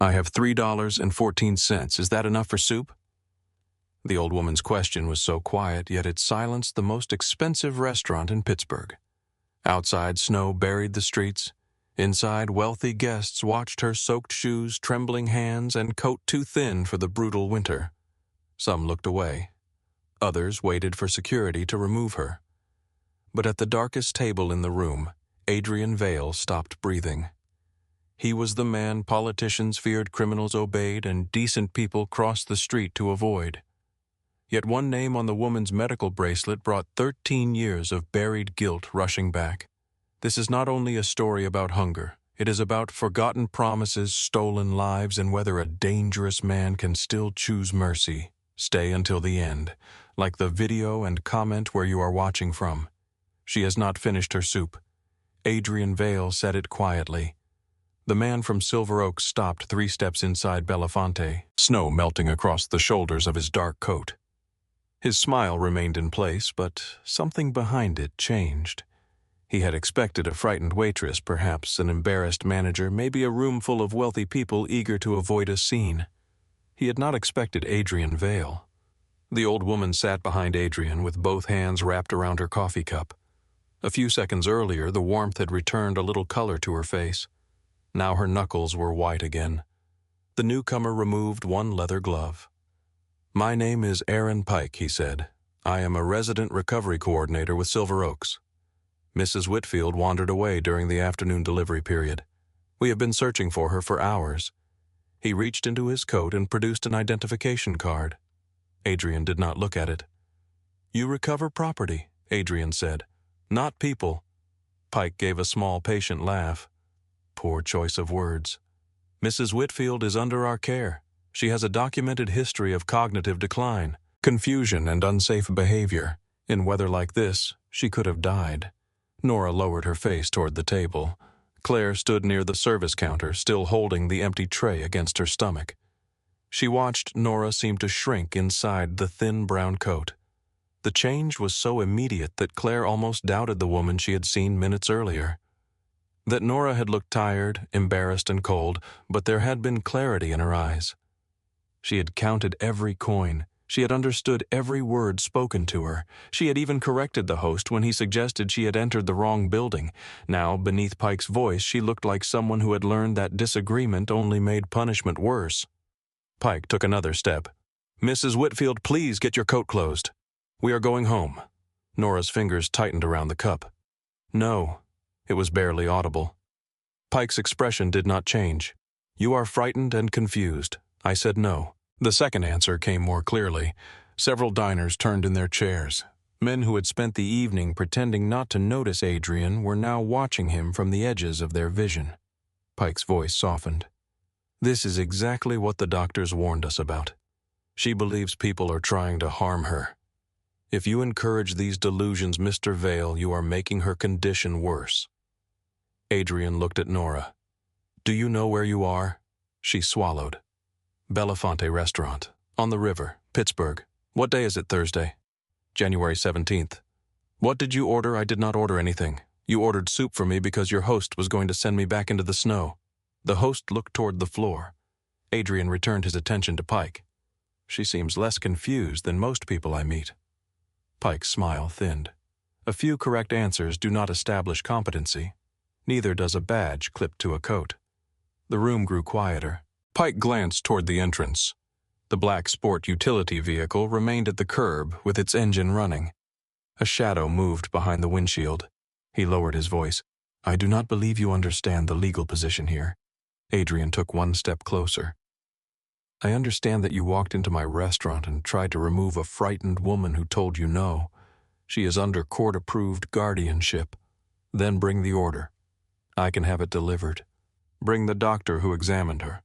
I have $3.14. Is that enough for soup? The old woman's question was so quiet, yet it silenced the most expensive restaurant in Pittsburgh. Outside, snow buried the streets. Inside, wealthy guests watched her soaked shoes, trembling hands, and coat too thin for the brutal winter. Some looked away. Others waited for security to remove her. But at the darkest table in the room, Adrian Vale stopped breathing. He was the man politicians feared criminals obeyed and decent people crossed the street to avoid. Yet one name on the woman's medical bracelet brought 13 years of buried guilt rushing back. This is not only a story about hunger, it is about forgotten promises, stolen lives, and whether a dangerous man can still choose mercy. Stay until the end, like the video and comment where you are watching from. She has not finished her soup. Adrian Vale said it quietly. The man from Silver Oaks stopped 3 steps inside Belafonte, snow melting across the shoulders of his dark coat. His smile remained in place, but something behind it changed. He had expected a frightened waitress, perhaps an embarrassed manager, maybe a room full of wealthy people eager to avoid a scene. He had not expected Adrian Vale. The old woman sat behind Adrian with both hands wrapped around her coffee cup. A few seconds earlier, the warmth had returned a little color to her face. Now her knuckles were white again. The newcomer removed one leather glove. "My name is Aaron Pike," he said. "I am a resident recovery coordinator with Silver Oaks. Mrs. Whitfield wandered away during the afternoon delivery period. We have been searching for her for hours." He reached into his coat and produced an identification card. Adrian did not look at it. "You recover property," Adrian said. "Not people." Pike gave a small, patient laugh. Poor choice of words. "Mrs. Whitfield is under our care. She has a documented history of cognitive decline, confusion, and unsafe behavior. In weather like this, she could have died." Nora lowered her face toward the table. Claire stood near the service counter, still holding the empty tray against her stomach. She watched Nora seem to shrink inside the thin brown coat. The change was so immediate that Claire almost doubted the woman she had seen minutes earlier. That Nora had looked tired, embarrassed, and cold, but there had been clarity in her eyes. She had counted every coin. She had understood every word spoken to her. She had even corrected the host when he suggested she had entered the wrong building. Now, beneath Pike's voice, she looked like someone who had learned that disagreement only made punishment worse. Pike took another step. "Mrs. Whitfield, please get your coat closed. We are going home." Nora's fingers tightened around the cup. "No." It was barely audible. Pike's expression did not change. "You are frightened and confused. I said no." The second answer came more clearly. Several diners turned in their chairs. Men who had spent the evening pretending not to notice Adrian were now watching him from the edges of their vision. Pike's voice softened. "This is exactly what the doctors warned us about. She believes people are trying to harm her. If you encourage these delusions, Mr. Vale, you are making her condition worse." Adrian looked at Nora. "Do you know where you are?" She swallowed. "Belafonte Restaurant, on the river, Pittsburgh. What day is it, Thursday?" "January 17th. "What did you order?" "I did not order anything. You ordered soup for me because your host was going to send me back into the snow." The host looked toward the floor. Adrian returned his attention to Pike. "She seems less confused than most people I meet." Pike's smile thinned. A few correct answers do not establish competency. Neither does a badge clipped to a coat. The room grew quieter. Pike glanced toward the entrance. The black sport utility vehicle remained at the curb with its engine running. A shadow moved behind the windshield. He lowered his voice. "I do not believe you understand the legal position here." Adrian took one step closer. "I understand that you walked into my restaurant and tried to remove a frightened woman who told you no. She is under court-approved guardianship. Then bring the order. I can have it delivered. Bring the doctor who examined her."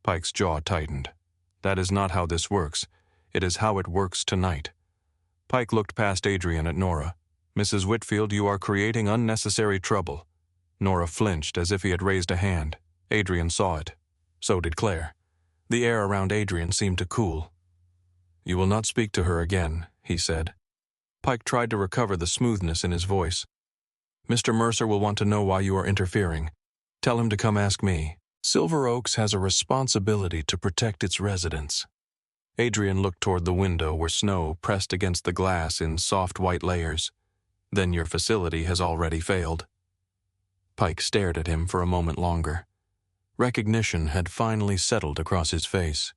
Pike's jaw tightened. "That is not how this works. It is how it works tonight." Pike looked past Adrian at Nora. "Mrs. Whitfield, you are creating unnecessary trouble." Nora flinched as if he had raised a hand. Adrian saw it. So did Claire. The air around Adrian seemed to cool. "You will not speak to her again," he said. Pike tried to recover the smoothness in his voice. "Mr. Mercer will want to know why you are interfering. Tell him to come ask me. Silver Oaks has a responsibility to protect its residents. Adrian looked toward the window where snow pressed against the glass in soft white layers. Then your facility has already failed. Pike stared at him for a moment longer. Recognition had finally settled across his face.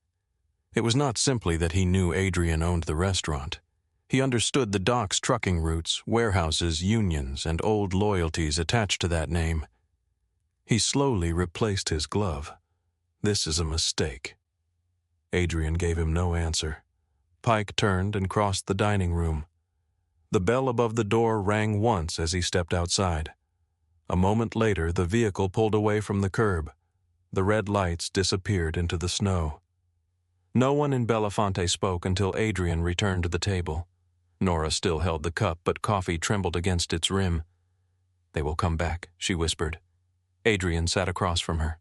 It was not simply that he knew Adrian owned the restaurant. He understood the dock's trucking routes, warehouses, unions, and old loyalties attached to that name. He slowly replaced his glove. This is a mistake. Adrian gave him no answer. Pike turned and crossed the dining room. The bell above the door rang once as he stepped outside. A moment later, the vehicle pulled away from the curb. The red lights disappeared into the snow. No one in Belafonte spoke until Adrian returned to the table. Nora still held the cup, but coffee trembled against its rim. "They will come back," she whispered. Adrian sat across from her.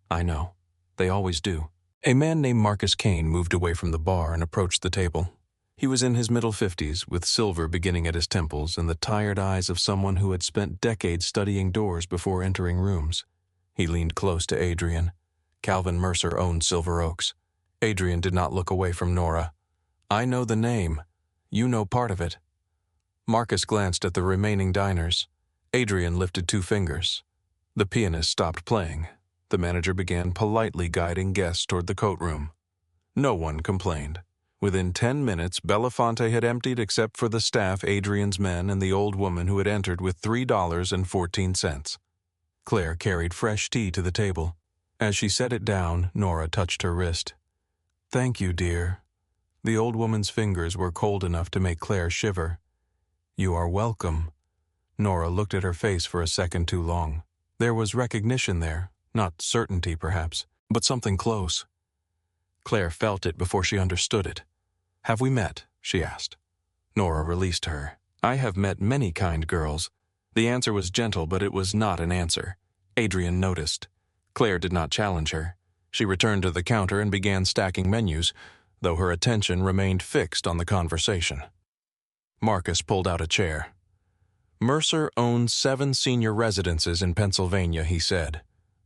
"I know. They always do." A man named Marcus Kane moved away from the bar and approached the table. He was in his middle 50s, with silver beginning at his temples and the tired eyes of someone who had spent decades studying doors before entering rooms. He leaned close to Adrian. Calvin Mercer owned Silver Oaks. Adrian did not look away from Nora. "I know the name. You know part of it." Marcus glanced at the remaining diners. Adrian lifted 2 fingers. The pianist stopped playing. The manager began politely guiding guests toward the coat room. No one complained. Within 10 minutes, Belafonte had emptied except for the staff, Adrian's men, and the old woman who had entered with $3.14. Claire carried fresh tea to the table. As she set it down, Nora touched her wrist. "Thank you, dear." The old woman's fingers were cold enough to make Claire shiver. "You are welcome." Nora looked at her face for a second too long. There was recognition there, not certainty perhaps, but something close. Claire felt it before she understood it. "Have we met?" she asked. Nora released her. "I have met many kind girls." The answer was gentle, but it was not an answer. Adrian noticed. Claire did not challenge her. She returned to the counter and began stacking menus, though her attention remained fixed on the conversation. Marcus pulled out a chair. "Mercer owns 7 senior residences in Pennsylvania," he said.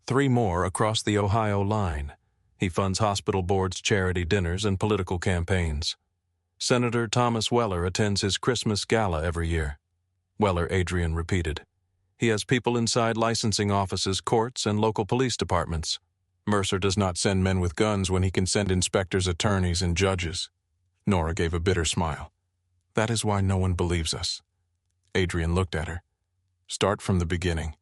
3 more across the Ohio line. He funds hospital boards, charity dinners, and political campaigns. Senator Thomas Weller attends his Christmas gala every year. Weller, Adrian repeated. He has people inside licensing offices, courts, and local police departments. Mercer does not send men with guns when he can send inspectors, attorneys, and judges. Nora gave a bitter smile. "That is why no one believes us." Adrian looked at her. "Start from the beginning."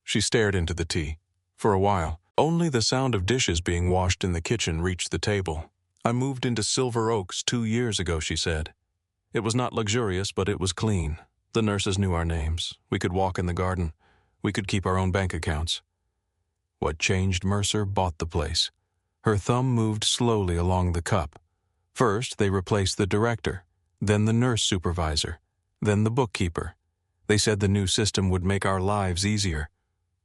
She stared into the tea. For a while, only the sound of dishes being washed in the kitchen reached the table. "I moved into Silver Oaks 2 years ago," she said. "It was not luxurious, but it was clean. The nurses knew our names. We could walk in the garden. We could keep our own bank accounts." What changed Mercer bought the place. Her thumb moved slowly along the cup. First, they replaced the director, then the nurse supervisor, then the bookkeeper. They said the new system would make our lives easier.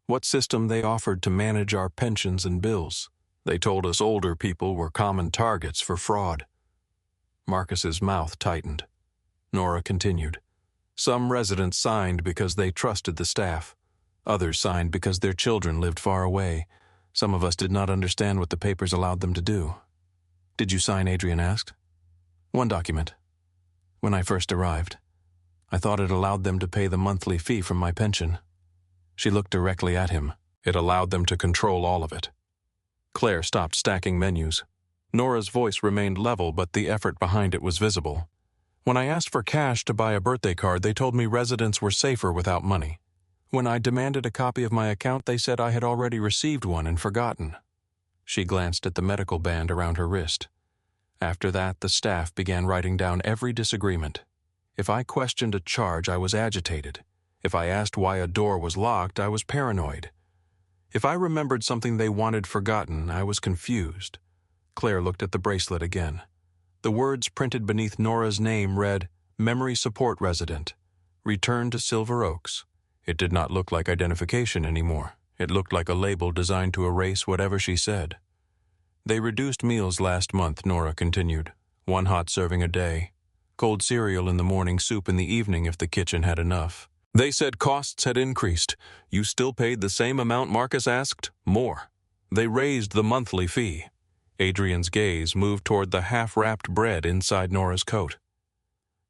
What system they offered to manage our pensions and bills? They told us older people were common targets for fraud. Marcus's mouth tightened. Nora continued. "Some residents signed because they trusted the staff. Others signed because their children lived far away. Some of us did not understand what the papers allowed them to do." "Did you sign?" Adrian asked. "One document. When I first arrived. I thought it allowed them to pay the monthly fee from my pension." She looked directly at him. "It allowed them to control all of it." Claire stopped stacking menus. Nora's voice remained level, but the effort behind it was visible. "When I asked for cash to buy a birthday card, they told me residents were safer without money. When I demanded a copy of my account, they said I had already received one and forgotten." She glanced at the medical band around her wrist. "After that, the staff began writing down every disagreement. If I questioned a charge, I was agitated. If I asked why a door was locked, I was paranoid. If I remembered something they wanted forgotten, I was confused." Claire looked at the bracelet again. The words printed beneath Nora's name read, "Memory Support Resident. Return to Silver Oaks." It did not look like identification anymore. It looked like a label designed to erase whatever she said. "They reduced meals last month," Nora continued. 1 hot serving a day. Cold cereal in the morning, soup in the evening if the kitchen had enough. They said costs had increased. You still paid the same amount Marcus asked? More. They raised the monthly fee. Adrian's gaze moved toward the half-wrapped bread inside Nora's coat.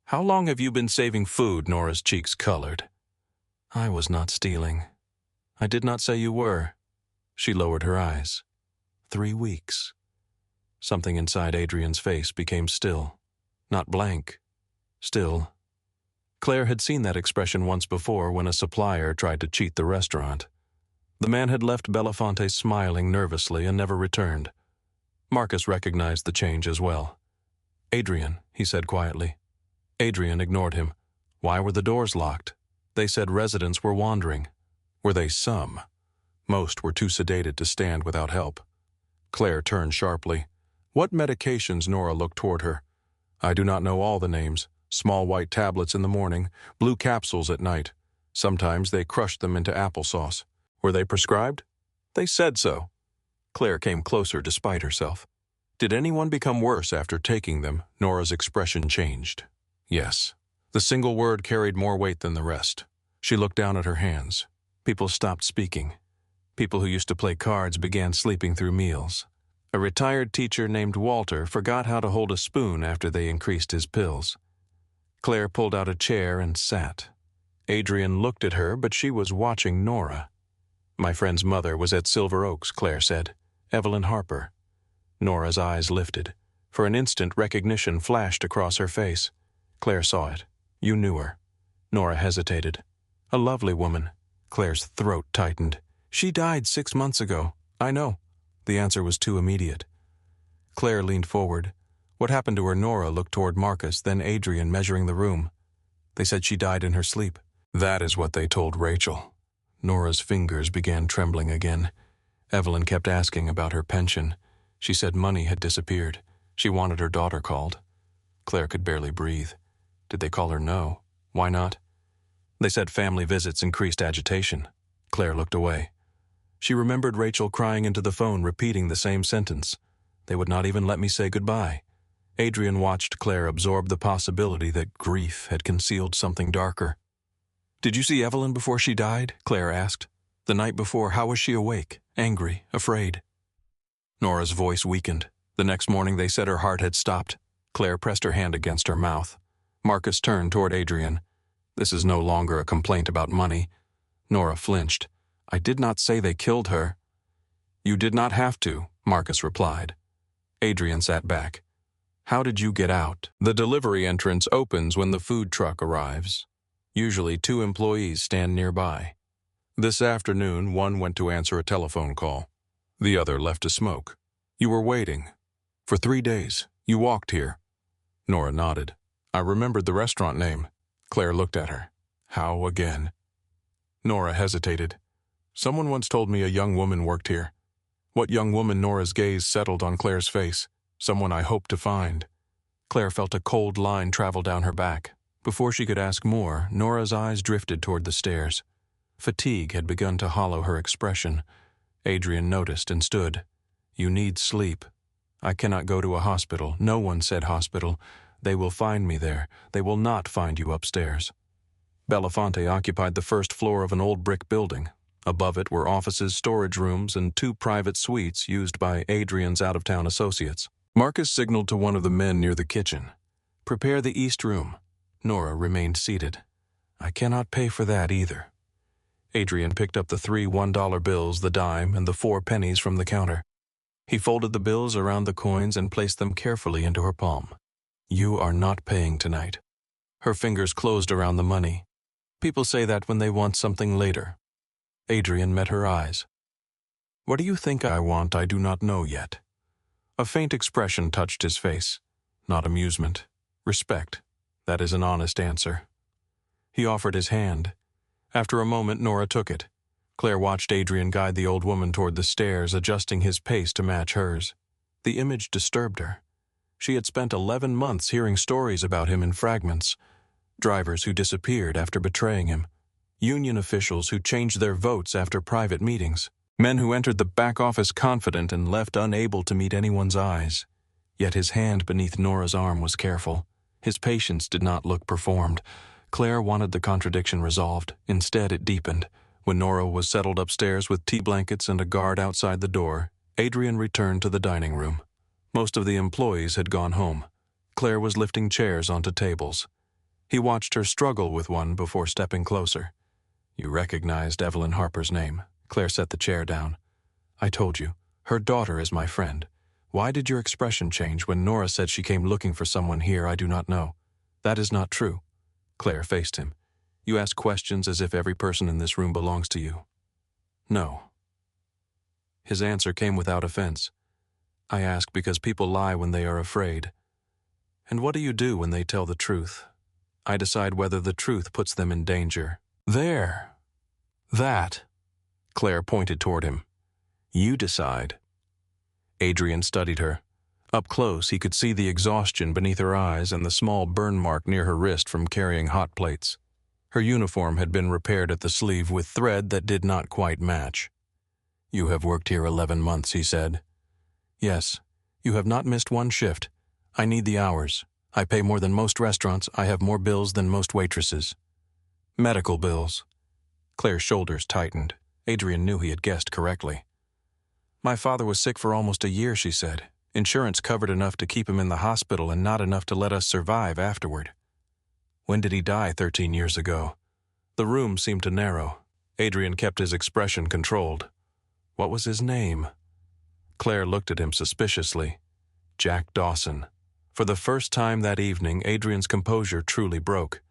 "How long have you been saving food?" Nora's cheeks colored. "I was not stealing. I did not say you were." She lowered her eyes. 3 weeks. Something inside Adrian's face became still. Not blank. Still. Claire had seen that expression once before when a supplier tried to cheat the restaurant. The man had left Belafonte smiling nervously and never returned. Marcus recognized the change as well. "Adrian," he said quietly. Adrian ignored him. Why were the doors locked? They said residents were wandering. Were they some? Most were too sedated to stand without help. Claire turned sharply. "What medications?" Nora looked toward her. "I do not know all the names. Small white tablets in the morning, blue capsules at night. Sometimes they crushed them into applesauce. Were they prescribed?" "They said so." Claire came closer despite herself. "Did anyone become worse after taking them?" Nora's expression changed. Yes. The single word carried more weight than the rest. She looked down at her hands. People stopped speaking. People who used to play cards began sleeping through meals. A retired teacher named Walter forgot how to hold a spoon after they increased his pills. Claire pulled out a chair and sat. Adrian looked at her, but she was watching Nora. "My friend's mother was at Silver Oaks," Claire said. "Evelyn Harper." Nora's eyes lifted. For an instant, recognition flashed across her face. Claire saw it. "You knew her." Nora hesitated. "A lovely woman." Claire's throat tightened. "She died 6 months ago." "I know." The answer was too immediate. Claire leaned forward. "What happened to her?" Nora looked toward Marcus, then Adrian, measuring the room. "They said she died in her sleep." "That is what they told Rachel." Nora's fingers began trembling again. Evelyn kept asking about her pension. She said money had disappeared. She wanted her daughter called. Claire could barely breathe. Did they call her? No. Why not? They said family visits increased agitation. Claire looked away. She remembered Rachel crying into the phone, repeating the same sentence. "They would not even let me say goodbye." Adrian watched Claire absorb the possibility that grief had concealed something darker. "Did you see Evelyn before she died?" Claire asked. "The night before, how was she awake? Angry? Afraid?" Nora's voice weakened. The next morning they said her heart had stopped. Claire pressed her hand against her mouth. Marcus turned toward Adrian. "This is no longer a complaint about money." Nora flinched. "I did not say they killed her." "You did not have to," Marcus replied. Adrian sat back. "How did you get out?" "The delivery entrance opens when the food truck arrives. Usually 2 employees stand nearby. This afternoon, one went to answer a telephone call. The other left to smoke. You were waiting. For 3 days. You walked here." Nora nodded. "I remembered the restaurant name." Claire looked at her. "How again?" Nora hesitated. "Someone once told me a young woman worked here." "What young woman?" Nora's gaze settled on Claire's face. "Someone I hope to find." Claire felt a cold line travel down her back. Before she could ask more, Nora's eyes drifted toward the stairs. Fatigue had begun to hollow her expression. Adrian noticed and stood. "You need sleep." "I cannot go to a hospital." "No one said hospital. They will find me there. They will not find you upstairs." Belafonte occupied the first floor of an old brick building. Above it were offices, storage rooms, and 2 private suites used by Adrian's out-of-town associates. Marcus signaled to one of the men near the kitchen. "Prepare the east room." Nora remained seated. "I cannot pay for that either." Adrian picked up the 3 $1 bills, the dime, and the 4 pennies from the counter. He folded the bills around the coins and placed them carefully into her palm. "You are not paying tonight." Her fingers closed around the money. "People say that when they want something later." Adrian met her eyes. "What do you think I want? I do not know yet." A faint expression touched his face. Not amusement. Respect. That is an honest answer. He offered his hand. After a moment, Nora took it. Claire watched Adrian guide the old woman toward the stairs, adjusting his pace to match hers. The image disturbed her. She had spent 11 months hearing stories about him in fragments. Drivers who disappeared after betraying him. Union officials who changed their votes after private meetings. Men who entered the back office confident and left unable to meet anyone's eyes. Yet his hand beneath Nora's arm was careful. His patience did not look performed. Claire wanted the contradiction resolved. Instead, it deepened. When Nora was settled upstairs with tea blankets and a guard outside the door, Adrian returned to the dining room. Most of the employees had gone home. Claire was lifting chairs onto tables. He watched her struggle with one before stepping closer. "You recognized Evelyn Harper's name." Claire set the chair down. "I told you, her daughter is my friend. Why did your expression change when Nora said she came looking for someone here? I do not know." "That is not true." Claire faced him. "You ask questions as if every person in this room belongs to you." "No." His answer came without offense. "I ask because people lie when they are afraid. And what do you do when they tell the truth? I decide whether the truth puts them in danger." "There. That." Claire pointed toward him. "You decide." Adrian studied her. Up close, he could see the exhaustion beneath her eyes and the small burn mark near her wrist from carrying hot plates. Her uniform had been repaired at the sleeve with thread that did not quite match. "You have worked here 11 months, he said. "Yes. You have not missed one shift. I need the hours. I pay more than most restaurants. I have more bills than most waitresses." "Medical bills." Claire's shoulders tightened. Adrian knew he had guessed correctly. "My father was sick for almost a year," she said. "Insurance covered enough to keep him in the hospital and not enough to let us survive afterward." "When did he die?" 13 years ago. The room seemed to narrow. Adrian kept his expression controlled. "What was his name?" Claire looked at him suspiciously. "Jack Dawson." For the first time that evening, Adrian's composure truly broke.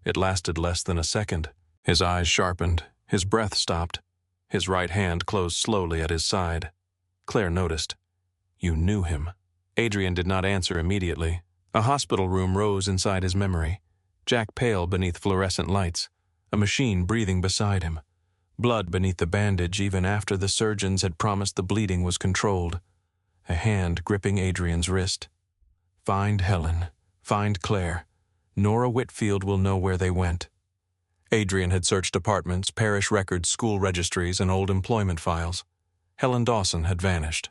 It lasted less than a second. His eyes sharpened. His breath stopped. His right hand closed slowly at his side. Claire noticed. "You knew him." Adrian did not answer immediately. A hospital room rose inside his memory. Jack pale beneath fluorescent lights. A machine breathing beside him. Blood beneath the bandage even after the surgeons had promised the bleeding was controlled. A hand gripping Adrian's wrist. "Find Helen. Find Claire. Nora Whitfield will know where they went." Adrian had searched apartments, parish records, school registries, and old employment files. Helen Dawson had vanished.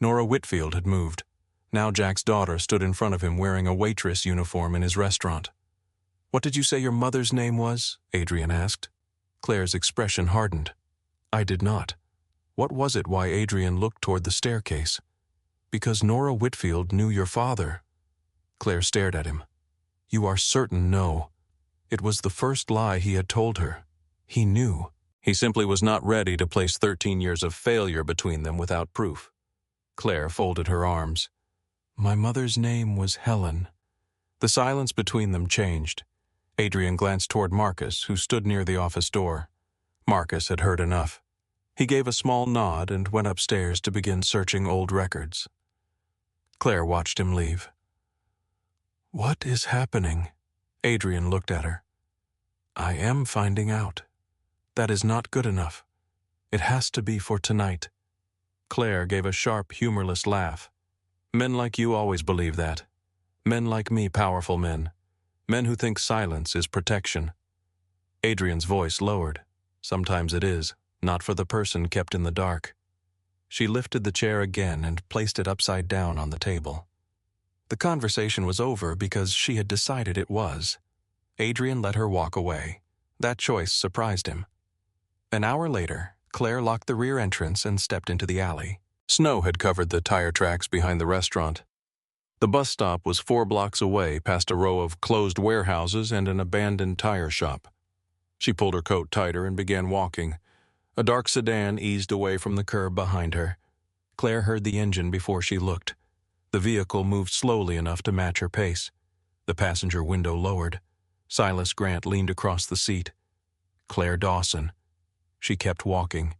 Nora Whitfield had moved. Now Jack's daughter stood in front of him wearing a waitress uniform in his restaurant. "What did you say your mother's name was?" Adrian asked. Claire's expression hardened. "I did not." What was it why Adrian looked toward the staircase? "Because Nora Whitfield knew your father." Claire stared at him. "You are certain no." It was the first lie he had told her. He knew. He simply was not ready to place 13 years of failure between them without proof. Claire folded her arms. "My mother's name was Helen." The silence between them changed. Adrian glanced toward Marcus, who stood near the office door. Marcus had heard enough. He gave a small nod and went upstairs to begin searching old records. Claire watched him leave. "What is happening?" Adrian looked at her. "I am finding out. That is not good enough. It has to be for tonight." Claire gave a sharp, humorless laugh. "Men like you always believe that. Men like me, powerful men. Men who think silence is protection." Adrian's voice lowered. "Sometimes it is, not for the person kept in the dark." She lifted the chair again and placed it upside down on the table. The conversation was over because she had decided it was. Adrian let her walk away. That choice surprised him. An hour later, Claire locked the rear entrance and stepped into the alley. Snow had covered the tire tracks behind the restaurant. The bus stop was 4 blocks away, past a row of closed warehouses and an abandoned tire shop. She pulled her coat tighter and began walking. A dark sedan eased away from the curb behind her. Claire heard the engine before she looked. The vehicle moved slowly enough to match her pace. The passenger window lowered. Silas Grant leaned across the seat. Claire Dawson. She kept walking.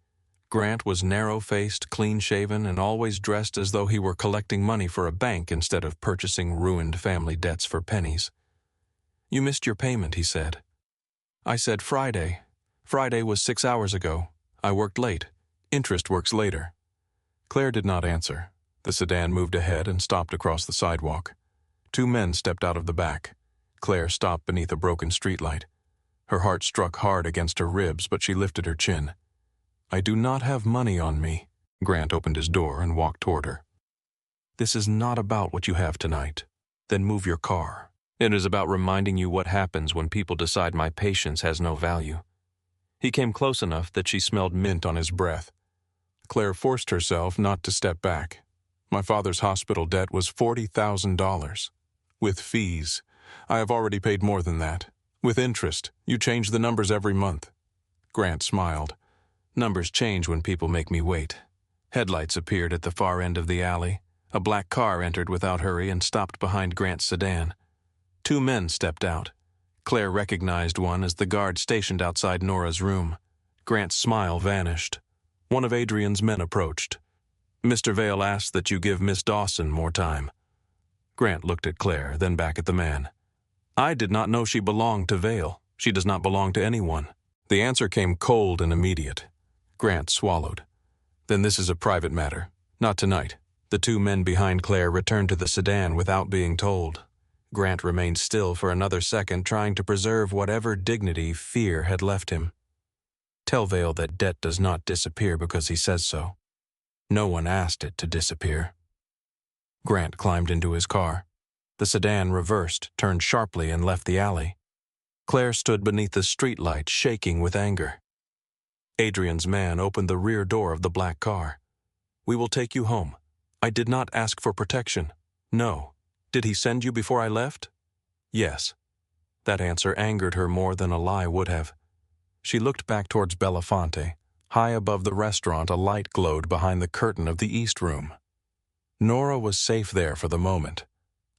Grant was narrow-faced, clean-shaven, and always dressed as though he were collecting money for a bank instead of purchasing ruined family debts for pennies. "You missed your payment," he said. "I said Friday. Friday was 6 hours ago. I worked late. Interest works later." Claire did not answer. The sedan moved ahead and stopped across the sidewalk. 2 men stepped out of the back. Claire stopped beneath a broken streetlight. Her heart struck hard against her ribs, but she lifted her chin. "I do not have money on me." Grant opened his door and walked toward her. "This is not about what you have tonight. Then move your car. It is about reminding you what happens when people decide my patience has no value." He came close enough that she smelled mint on his breath. Claire forced herself not to step back. My father's hospital debt was $40,000. With fees. I have already paid more than that. With interest, you change the numbers every month. Grant smiled. Numbers change when people make me wait. Headlights appeared at the far end of the alley. A black car entered without hurry and stopped behind Grant's sedan. Two men stepped out. Claire recognized one as the guard stationed outside Nora's room. Grant's smile vanished. One of Adrian's men approached. Mr. Vale asks that you give Miss Dawson more time. Grant looked at Claire, then back at the man. I did not know she belonged to Vale. She does not belong to anyone. The answer came cold and immediate. Grant swallowed. Then this is a private matter. Not tonight. The two men behind Claire returned to the sedan without being told. Grant remained still for another second, trying to preserve whatever dignity fear had left him. Tell Vale that debt does not disappear because he says so. No one asked it to disappear. Grant climbed into his car. The sedan reversed, turned sharply, and left the alley. Claire stood beneath the streetlight, shaking with anger. Adrian's man opened the rear door of the black car. We will take you home. I did not ask for protection. No. Did he send you before I left? Yes. That answer angered her more than a lie would have. She looked back towards Belafonte. High above the restaurant, a light glowed behind the curtain of the East Room. Nora was safe there for the moment.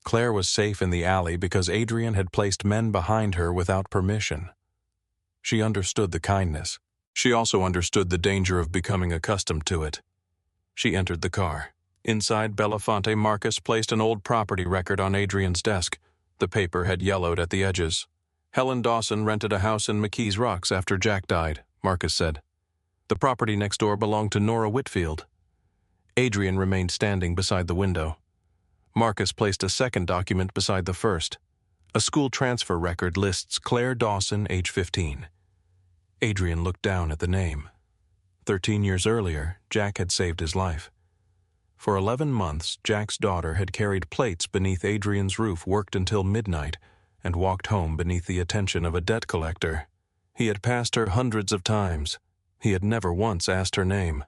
Claire was safe in the alley because Adrian had placed men behind her without permission. She understood the kindness. She also understood the danger of becoming accustomed to it. She entered the car. Inside Belafonte, Marcus placed an old property record on Adrian's desk. The paper had yellowed at the edges. Helen Dawson rented a house in McKee's Rocks after Jack died, Marcus said. The property next door belonged to Nora Whitfield. Adrian remained standing beside the window. Marcus placed a second document beside the first. A school transfer record lists Claire Dawson, age 15. Adrian looked down at the name. 13 years earlier, Jack had saved his life. For 11 months, Jack's daughter had carried plates beneath Adrian's roof, worked until midnight, and walked home beneath the attention of a debt collector. He had passed her hundreds of times. He had never once asked her name.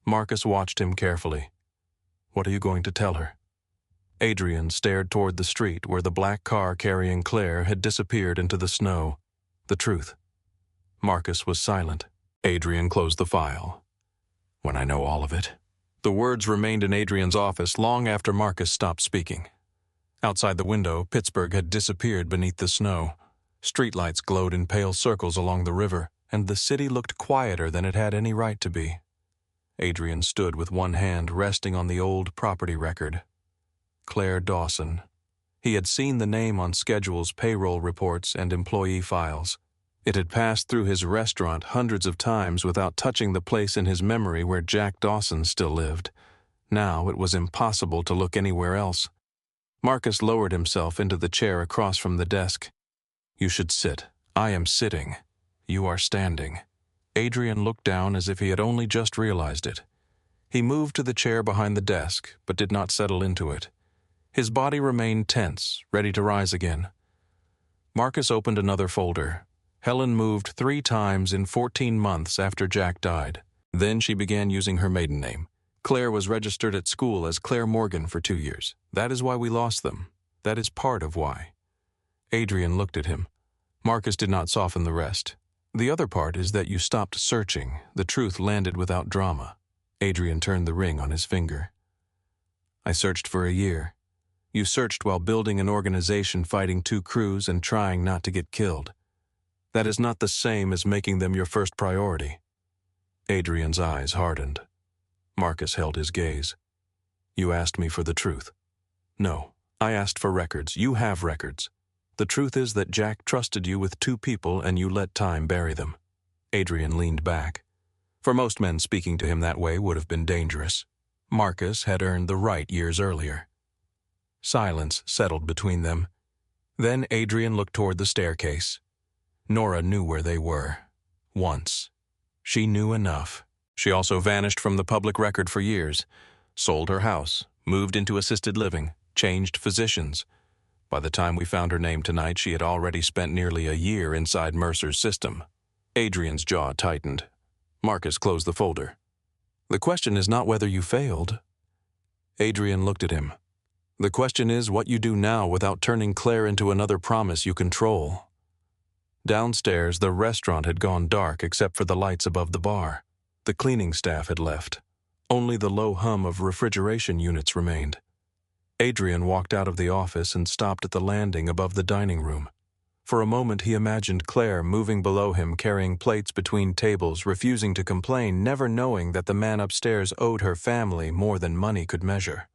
Marcus watched him carefully. What are you going to tell her? Adrian stared toward the street where the black car carrying Claire had disappeared into the snow. The truth. Marcus was silent. Adrian closed the file. When I know all of it. The words remained in Adrian's office long after Marcus stopped speaking. Outside the window, Pittsburgh had disappeared beneath the snow. Streetlights glowed in pale circles along the river, and the city looked quieter than it had any right to be. Adrian stood with one hand resting on the old property record. Claire Dawson. He had seen the name on schedules, payroll reports, and employee files. It had passed through his restaurant hundreds of times without touching the place in his memory where Jack Dawson still lived. Now it was impossible to look anywhere else. Marcus lowered himself into the chair across from the desk. You should sit. I am sitting. You are standing. Adrian looked down as if he had only just realized it. He moved to the chair behind the desk, but did not settle into it. His body remained tense, ready to rise again. Marcus opened another folder. Helen moved 3 times in 14 months after Jack died. Then she began using her maiden name. Claire was registered at school as Claire Morgan for 2 years. That is why we lost them. That is part of why. Adrian looked at him. Marcus did not soften the rest. The other part is that you stopped searching. The truth landed without drama. Adrian turned the ring on his finger. I searched for a year. You searched while building an organization, fighting 2 crews and trying not to get killed. That is not the same as making them your first priority. Adrian's eyes hardened. Marcus held his gaze. You asked me for the truth. No, I asked for records. You have records. The truth is that Jack trusted you with 2 people and you let time bury them. Adrian leaned back. For most men, speaking to him that way would have been dangerous. Marcus had earned the right years earlier. Silence settled between them. Then Adrian looked toward the staircase. Nora knew where they were. Once. She knew enough. She also vanished from the public record for years, sold her house, moved into assisted living, changed physicians. By the time we found her name tonight, she had already spent nearly a year inside Mercer's system. Adrian's jaw tightened. Marcus closed the folder. The question is not whether you failed. Adrian looked at him. The question is what you do now without turning Claire into another promise you control. Downstairs, the restaurant had gone dark except for the lights above the bar. The cleaning staff had left. Only the low hum of refrigeration units remained. Adrian walked out of the office and stopped at the landing above the dining room. For a moment he imagined Claire moving below him, carrying plates between tables, refusing to complain, never knowing that the man upstairs owed her family more than money could measure.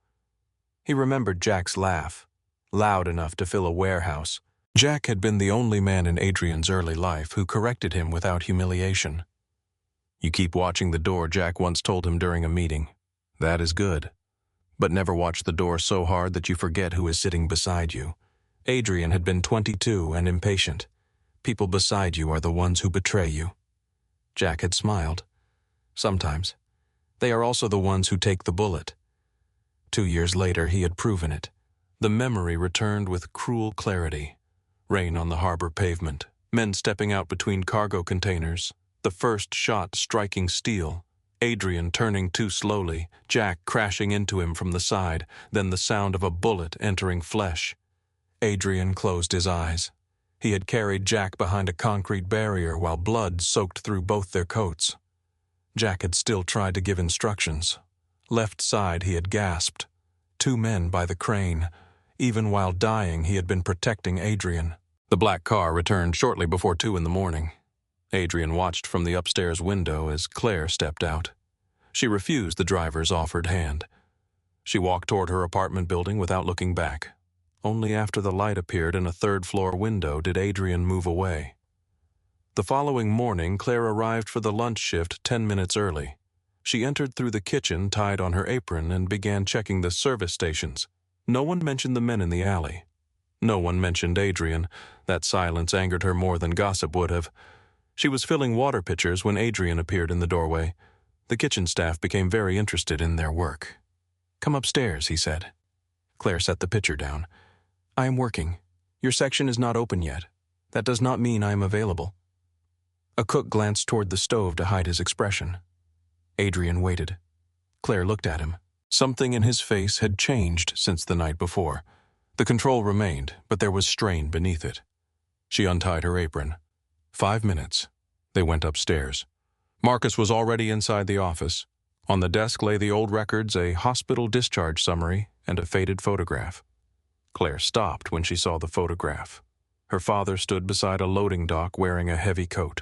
He remembered Jack's laugh, loud enough to fill a warehouse. Jack had been the only man in Adrian's early life who corrected him without humiliation. You keep watching the door, Jack once told him during a meeting. That is good. But never watch the door so hard that you forget who is sitting beside you. Adrian had been 22 and impatient. People beside you are the ones who betray you. Jack had smiled. Sometimes. They are also the ones who take the bullet. 2 years later, he had proven it. The memory returned with cruel clarity. Rain on the harbor pavement, men stepping out between cargo containers, the first shot striking steel, Adrian turning too slowly, Jack crashing into him from the side, then the sound of a bullet entering flesh. Adrian closed his eyes. He had carried Jack behind a concrete barrier while blood soaked through both their coats. Jack had still tried to give instructions. Left side he had gasped. 2 men by the crane. Even while dying, he had been protecting Adrian. The black car returned shortly before 2 in the morning. Adrian watched from the upstairs window as Claire stepped out. She refused the driver's offered hand. She walked toward her apartment building without looking back. Only after the light appeared in a 3rd-floor window did Adrian move away. The following morning, Claire arrived for the lunch shift 10 minutes early. She entered through the kitchen, tied on her apron, and began checking the service stations. No one mentioned the men in the alley. No one mentioned Adrian. That silence angered her more than gossip would have. She was filling water pitchers when Adrian appeared in the doorway. The kitchen staff became very interested in their work. "Come upstairs," he said. Claire set the pitcher down. "I am working. Your section is not open yet. That does not mean I am available." A cook glanced toward the stove to hide his expression. Adrian waited. Claire looked at him. Something in his face had changed since the night before. The control remained, but there was strain beneath it. She untied her apron. 5 minutes. They went upstairs. Marcus was already inside the office. On the desk lay the old records, a hospital discharge summary, and a faded photograph. Claire stopped when she saw the photograph. Her father stood beside a loading dock wearing a heavy coat.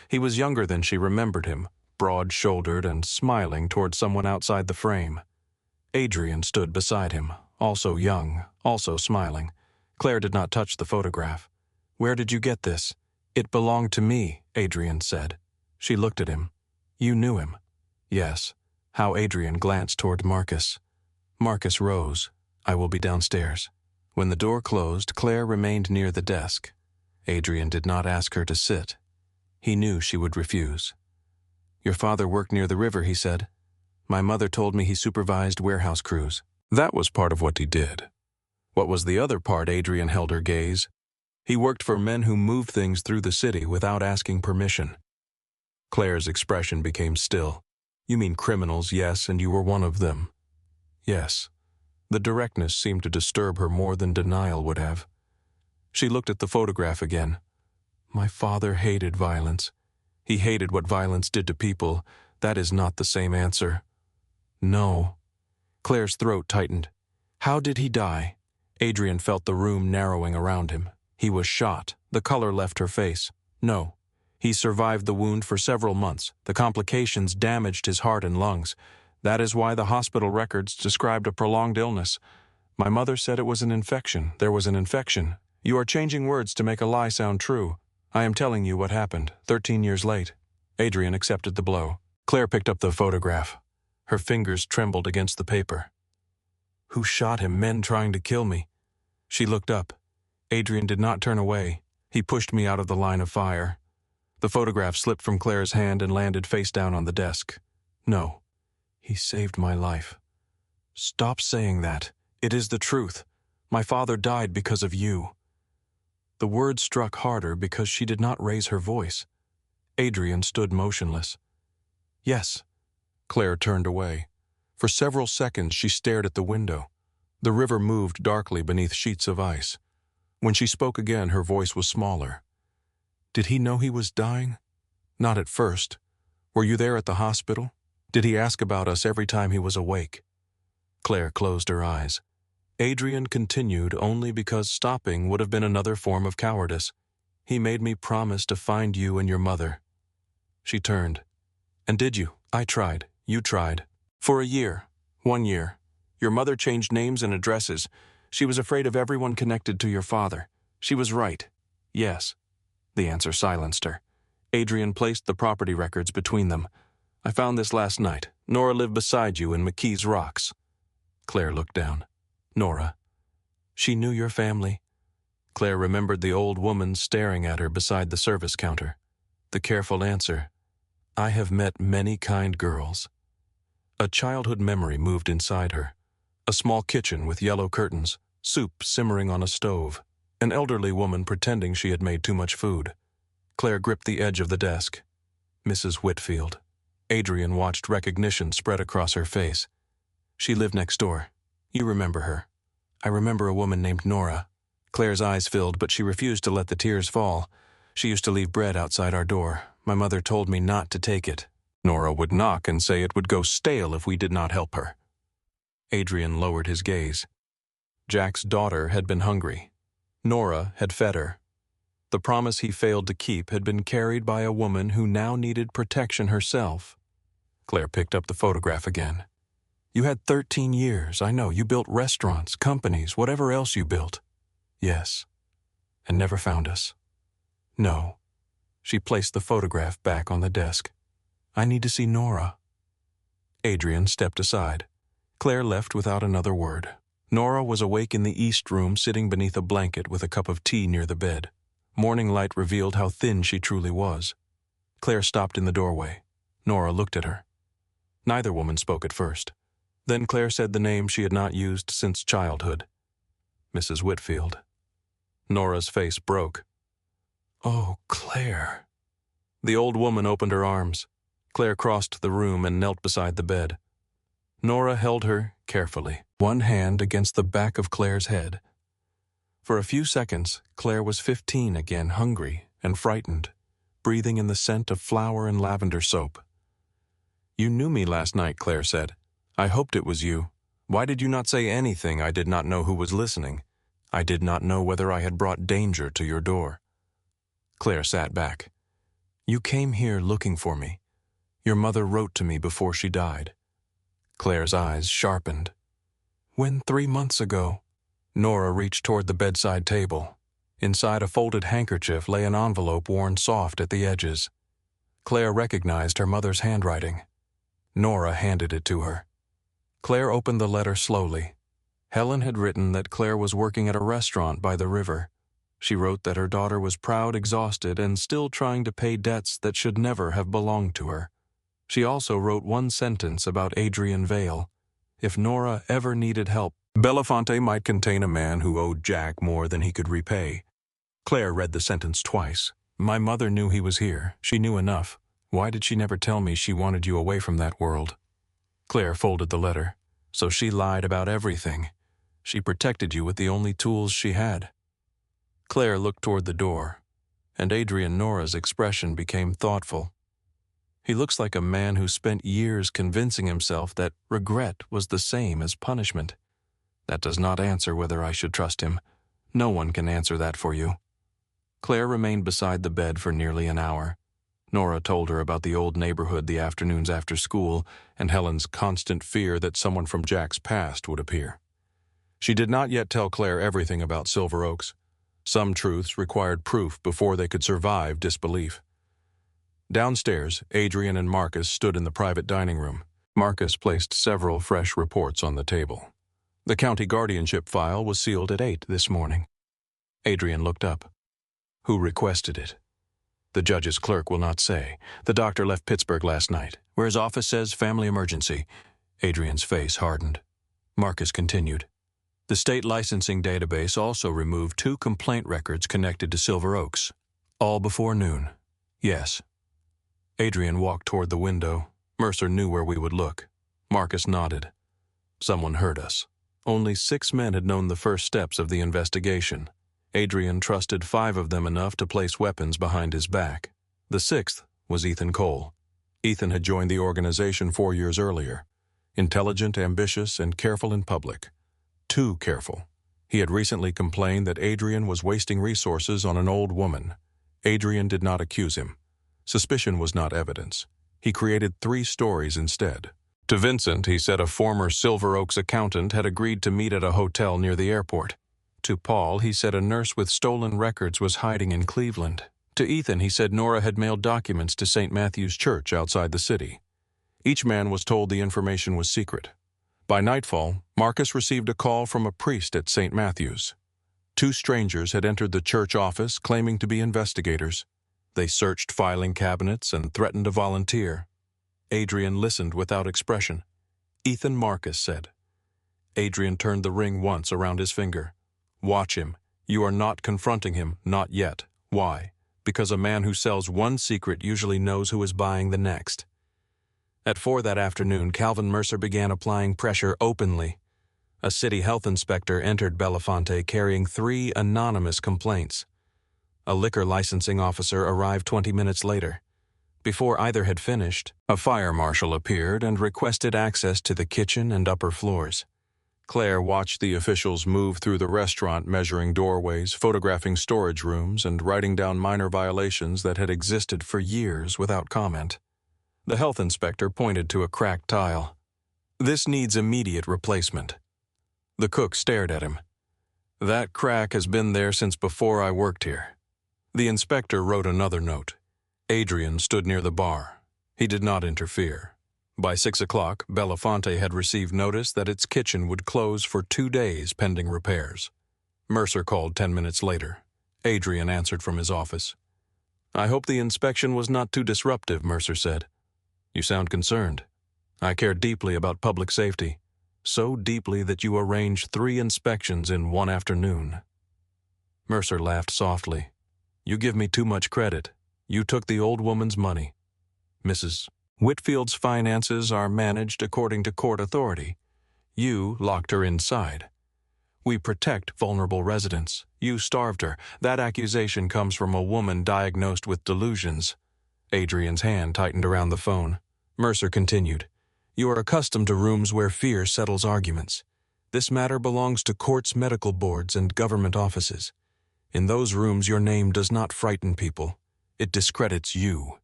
He was younger than she remembered him, broad-shouldered and smiling toward someone outside the frame. Adrian stood beside him, also young, also smiling. Claire did not touch the photograph. "Where did you get this?" "It belonged to me," Adrian said. She looked at him. "You knew him?" "Yes." How Adrian glanced toward Marcus. Marcus rose. "I will be downstairs." When the door closed, Claire remained near the desk. Adrian did not ask her to sit. He knew she would refuse. "Your father worked near the river," he said. "My mother told me he supervised warehouse crews." That was part of what he did. What was the other part? Adrian held her gaze. He worked for men who moved things through the city without asking permission. Claire's expression became still. "You mean criminals, yes, and you were one of them." "Yes." The directness seemed to disturb her more than denial would have. She looked at the photograph again. "My father hated violence. He hated what violence did to people. That is not the same answer." "No." Claire's throat tightened. "How did he die?" Adrian felt the room narrowing around him. "He was shot." The color left her face. "No. He survived the wound for several months. The complications damaged his heart and lungs. That is why the hospital records described a prolonged illness. My mother said it was an infection. There was an infection. You are changing words to make a lie sound true. I am telling you what happened, 13 years late." Adrian accepted the blow. Claire picked up the photograph. Her fingers trembled against the paper. "Who shot him? Men trying to kill me." She looked up. Adrian did not turn away. He pushed me out of the line of fire. The photograph slipped from Claire's hand and landed face down on the desk. "No. He saved my life." "Stop saying that. It is the truth. My father died because of you." The words struck harder because she did not raise her voice. Adrian stood motionless. Yes. Claire turned away. For several seconds she stared at the window. The river moved darkly beneath sheets of ice. When she spoke again, her voice was smaller. Did he know he was dying? Not at first. Were you there at the hospital? Did he ask about us every time he was awake? Claire closed her eyes. Adrian continued only because stopping would have been another form of cowardice. He made me promise to find you and your mother. She turned. And did you? I tried. You tried. For a year. 1 year. Your mother changed names and addresses. She was afraid of everyone connected to your father. She was right. Yes. The answer silenced her. Adrian placed the property records between them. I found this last night. Nora lived beside you in McKee's Rocks. Claire looked down. Nora. She knew your family. Claire remembered the old woman staring at her beside the service counter. The careful answer. I have met many kind girls. A childhood memory moved inside her. A small kitchen with yellow curtains, soup simmering on a stove, an elderly woman pretending she had made too much food. Claire gripped the edge of the desk. Mrs. Whitfield. Adrian watched recognition spread across her face. She lived next door. You remember her. I remember a woman named Nora. Claire's eyes filled, but she refused to let the tears fall. She used to leave bread outside our door. My mother told me not to take it. Nora would knock and say it would go stale if we did not help her. Adrian lowered his gaze. Jack's daughter had been hungry. Nora had fed her. The promise he failed to keep had been carried by a woman who now needed protection herself. Claire picked up the photograph again. You had 13 years, I know. You built restaurants, companies, whatever else you built. Yes. And never found us. No. She placed the photograph back on the desk. I need to see Nora. Adrian stepped aside. Claire left without another word. Nora was awake in the east room, sitting beneath a blanket with a cup of tea near the bed. Morning light revealed how thin she truly was. Claire stopped in the doorway. Nora looked at her. Neither woman spoke at first. Then Claire said the name she had not used since childhood. Mrs. Whitfield. Nora's face broke. Oh, Claire. The old woman opened her arms. Claire crossed the room and knelt beside the bed. Nora held her carefully, one hand against the back of Claire's head. For a few seconds, Claire was 15 again, hungry and frightened, breathing in the scent of flour and lavender soap. You knew me last night, Claire said. I hoped it was you. Why did you not say anything? I did not know who was listening. I did not know whether I had brought danger to your door. Claire sat back. You came here looking for me. Your mother wrote to me before she died. Claire's eyes sharpened. When 3 months ago? Nora reached toward the bedside table. Inside a folded handkerchief lay an envelope worn soft at the edges. Claire recognized her mother's handwriting. Nora handed it to her. Claire opened the letter slowly. Helen had written that Claire was working at a restaurant by the river. She wrote that her daughter was proud, exhausted, and still trying to pay debts that should never have belonged to her. She also wrote one sentence about Adrian Vale. If Nora ever needed help, Belafonte might contain a man who owed Jack more than he could repay. Claire read the sentence twice. My mother knew he was here. She knew enough. Why did she never tell me she wanted you away from that world? Claire folded the letter. So she lied about everything. She protected you with the only tools she had. Claire looked toward the door, and Adrian Nora's expression became thoughtful. He looks like a man who spent years convincing himself that regret was the same as punishment. That does not answer whether I should trust him. No one can answer that for you. Claire remained beside the bed for nearly an hour. Nora told her about the old neighborhood the afternoons after school and Helen's constant fear that someone from Jack's past would appear. She did not yet tell Claire everything about Silver Oaks. Some truths required proof before they could survive disbelief. Downstairs, Adrian and Marcus stood in the private dining room. Marcus placed several fresh reports on the table. The county guardianship file was sealed at 8 this morning. Adrian looked up. Who requested it? The judge's clerk will not say. The doctor left Pittsburgh last night, where his office says family emergency. Adrian's face hardened. Marcus continued. The state licensing database also removed 2 complaint records connected to Silver Oaks. All before noon. Yes. Adrian walked toward the window. Mercer knew where we would look. Marcus nodded. Someone heard us. Only 6 men had known the first steps of the investigation. Adrian trusted 5 of them enough to place weapons behind his back. The 6th was Ethan Cole. Ethan had joined the organization 4 years earlier. Intelligent, ambitious, and careful in public. Too careful. He had recently complained that Adrian was wasting resources on an old woman. Adrian did not accuse him. Suspicion was not evidence. He created 3 stories instead. To Vincent, he said a former Silver Oaks accountant had agreed to meet at a hotel near the airport. To Paul, he said a nurse with stolen records was hiding in Cleveland. To Ethan, he said Nora had mailed documents to St. Matthew's Church outside the city. Each man was told the information was secret. By nightfall, Marcus received a call from a priest at St. Matthew's. 2 strangers had entered the church office claiming to be investigators. They searched filing cabinets and threatened to volunteer. Adrian listened without expression. Ethan, Marcus said. Adrian turned the ring once around his finger. Watch him. You are not confronting him, not yet. Why? Because a man who sells one secret usually knows who is buying the next. At 4 that afternoon, Calvin Mercer began applying pressure openly. A city health inspector entered Belafonte carrying 3 anonymous complaints. A liquor licensing officer arrived 20 minutes later. Before either had finished, a fire marshal appeared and requested access to the kitchen and upper floors. Claire watched the officials move through the restaurant, measuring doorways, photographing storage rooms, and writing down minor violations that had existed for years without comment. The health inspector pointed to a cracked tile. This needs immediate replacement. The cook stared at him. That crack has been there since before I worked here. The inspector wrote another note. Adrian stood near the bar. He did not interfere. By 6 o'clock, Belafonte had received notice that its kitchen would close for 2 days pending repairs. Mercer called 10 minutes later. Adrian answered from his office. I hope the inspection was not too disruptive, Mercer said. You sound concerned. I care deeply about public safety. So deeply that you arranged 3 inspections in one afternoon. Mercer laughed softly. You give me too much credit. You took the old woman's money. Mrs. Whitfield's finances are managed according to court authority. You locked her inside. We protect vulnerable residents. You starved her. That accusation comes from a woman diagnosed with delusions. Adrian's hand tightened around the phone. Mercer continued. You are accustomed to rooms where fear settles arguments. This matter belongs to courts, medical boards, and government offices. In those rooms, your name does not frighten people. It discredits you.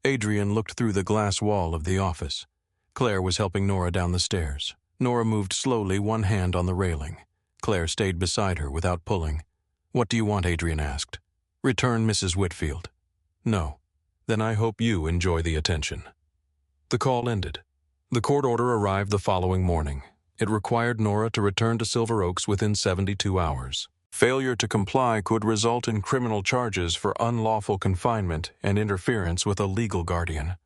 Adrian looked through the glass wall of the office. Claire was helping Nora down the stairs. Nora moved slowly, one hand on the railing. Claire stayed beside her without pulling. What do you want? Adrian asked. Return Mrs. Whitfield. No. Then I hope you enjoy the attention. The call ended. The court order arrived the following morning. It required Nora to return to Silver Oaks within 72 hours. Failure to comply could result in criminal charges for unlawful confinement and interference with a legal guardian.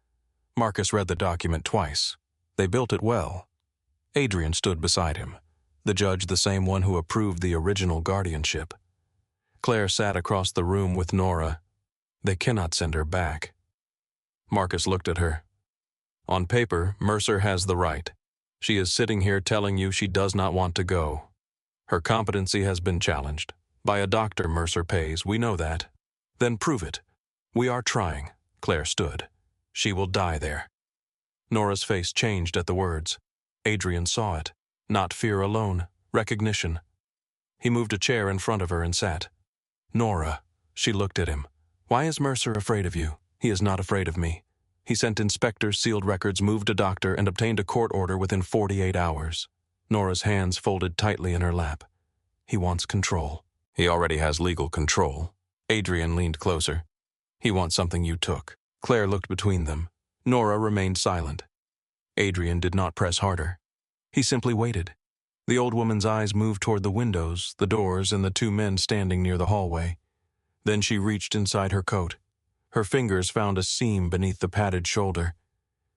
Marcus read the document twice. They built it well. Adrian stood beside him, the judge the same one who approved the original guardianship. Claire sat across the room with Nora. They cannot send her back. Marcus looked at her. On paper, Mercer has the right. She is sitting here telling you she does not want to go. Her competency has been challenged. By a doctor Mercer pays, we know that. Then prove it. We are trying. Claire stood. She will die there. Nora's face changed at the words. Adrian saw it. Not fear alone, recognition. He moved a chair in front of her and sat. Nora, she looked at him. Why is Mercer afraid of you? He is not afraid of me. He sent inspectors, sealed records, moved a doctor, and obtained a court order within 48 hours. Nora's hands folded tightly in her lap. He wants control. He already has legal control. Adrian leaned closer. He wants something you took. Claire looked between them. Nora remained silent. Adrian did not press harder. He simply waited. The old woman's eyes moved toward the windows, the doors, and the 2 men standing near the hallway. Then she reached inside her coat. Her fingers found a seam beneath the padded shoulder.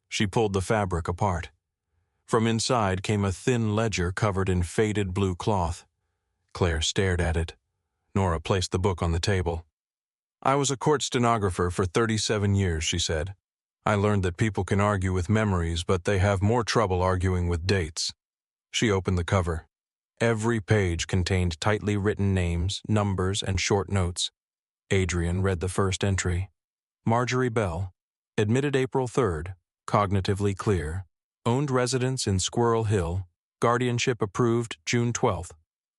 She pulled the fabric apart. From inside came a thin ledger covered in faded blue cloth. Claire stared at it. Nora placed the book on the table. I was a court stenographer for 37 years, she said. I learned that people can argue with memories, but they have more trouble arguing with dates. She opened the cover. Every page contained tightly written names, numbers, and short notes. Adrian read the first entry. Marjorie Bell, admitted April 3rd, cognitively clear, owned residence in Squirrel Hill, guardianship approved June 12th,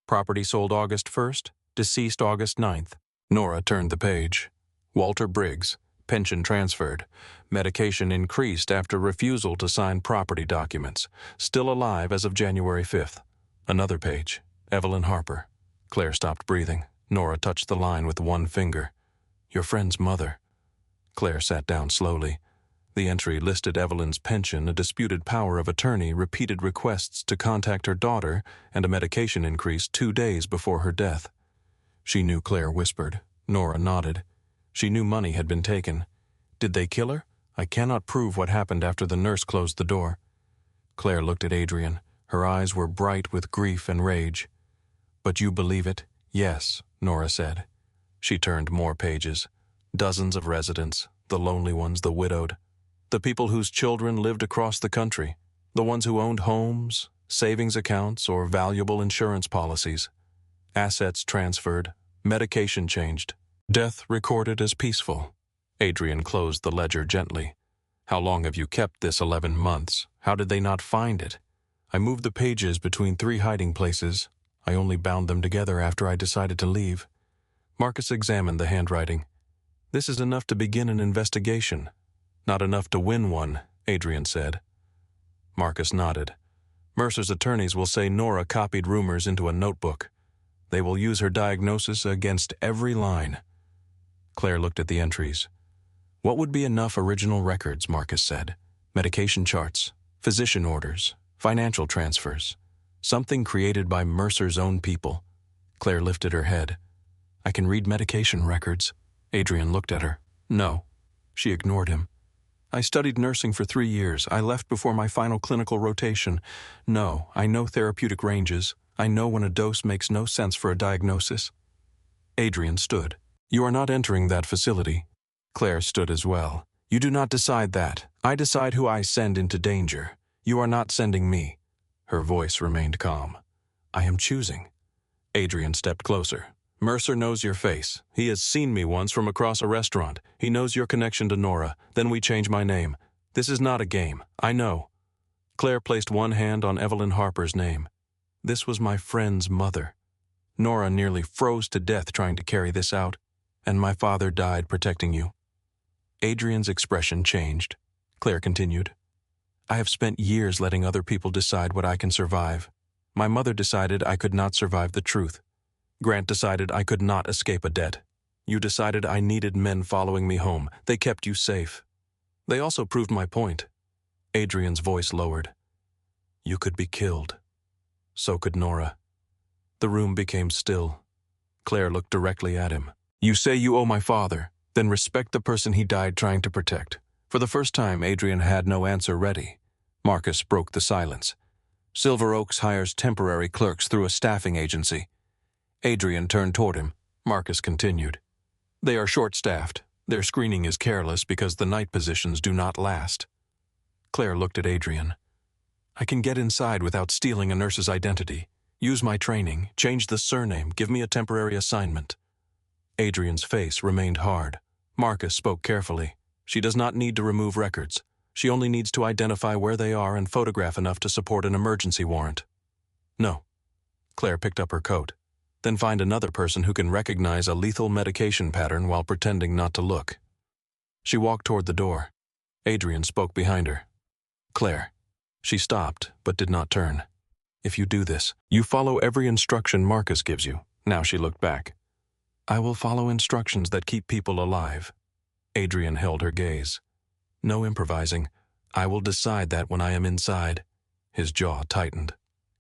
property sold August 1st, deceased August 9th. Nora turned the page. Walter Briggs, pension transferred, medication increased after refusal to sign property documents, still alive as of January 5th. Another page. Evelyn Harper. Claire stopped breathing. Nora touched the line with one finger. Your friend's mother. Claire sat down slowly. The entry listed Evelyn's pension, a disputed power of attorney, repeated requests to contact her daughter, and a medication increase 2 days before her death. She knew Claire whispered. Nora nodded. She knew money had been taken. Did they kill her? I cannot prove what happened after the nurse closed the door. Claire looked at Adrian. Her eyes were bright with grief and rage. But you believe it? Yes, Nora said. She turned more pages. Dozens of residents, the lonely ones, the widowed. The people whose children lived across the country. The ones who owned homes, savings accounts, or valuable insurance policies. Assets transferred, medication changed. Death recorded as peaceful. Adrian closed the ledger gently. How long have you kept this? 11 months. How did they not find it? I moved the pages between 3 hiding places. I only bound them together after I decided to leave. Marcus examined the handwriting. This is enough to begin an investigation. Not enough to win one, Adrian said. Marcus nodded. Mercer's attorneys will say Nora copied rumors into a notebook. They will use her diagnosis against every line. Claire looked at the entries. What would be enough original records, Marcus said. Medication charts, physician orders, financial transfers. Something created by Mercer's own people. Claire lifted her head. I can read medication records. Adrian looked at her. No. She ignored him. I studied nursing for 3 years. I left before my final clinical rotation. No, I know therapeutic ranges. I know when a dose makes no sense for a diagnosis. Adrian stood. You are not entering that facility. Claire stood as well. You do not decide that. I decide who I send into danger. You are not sending me. Her voice remained calm. I am choosing. Adrian stepped closer. Mercer knows your face. He has seen me once from across a restaurant. He knows your connection to Nora. Then we change my name. This is not a game. I know. Claire placed one hand on Evelyn Harper's name. This was my friend's mother. Nora nearly froze to death trying to carry this out, and my father died protecting you. Adrian's expression changed. Claire continued. I have spent years letting other people decide what I can survive. My mother decided I could not survive the truth. Grant decided I could not escape a debt. You decided I needed men following me home. They kept you safe. They also proved my point. Adrian's voice lowered. You could be killed. So could Nora. The room became still. Claire looked directly at him. You say you owe my father, then respect the person he died trying to protect. For the first time, Adrian had no answer ready. Marcus broke the silence. Silver Oaks hires temporary clerks through a staffing agency. Adrian turned toward him. Marcus continued. They are short-staffed. Their screening is careless because the night positions do not last. Claire looked at Adrian. I can get inside without stealing a nurse's identity. Use my training, change the surname, give me a temporary assignment. Adrian's face remained hard. Marcus spoke carefully. She does not need to remove records. She only needs to identify where they are and photograph enough to support an emergency warrant. No. Claire picked up her coat. Then find another person who can recognize a lethal medication pattern while pretending not to look. She walked toward the door. Adrian spoke behind her. Claire. She stopped, but did not turn. If you do this, you follow every instruction Marcus gives you. Now she looked back. I will follow instructions that keep people alive. Adrian held her gaze. No improvising. I will decide that when I am inside. His jaw tightened.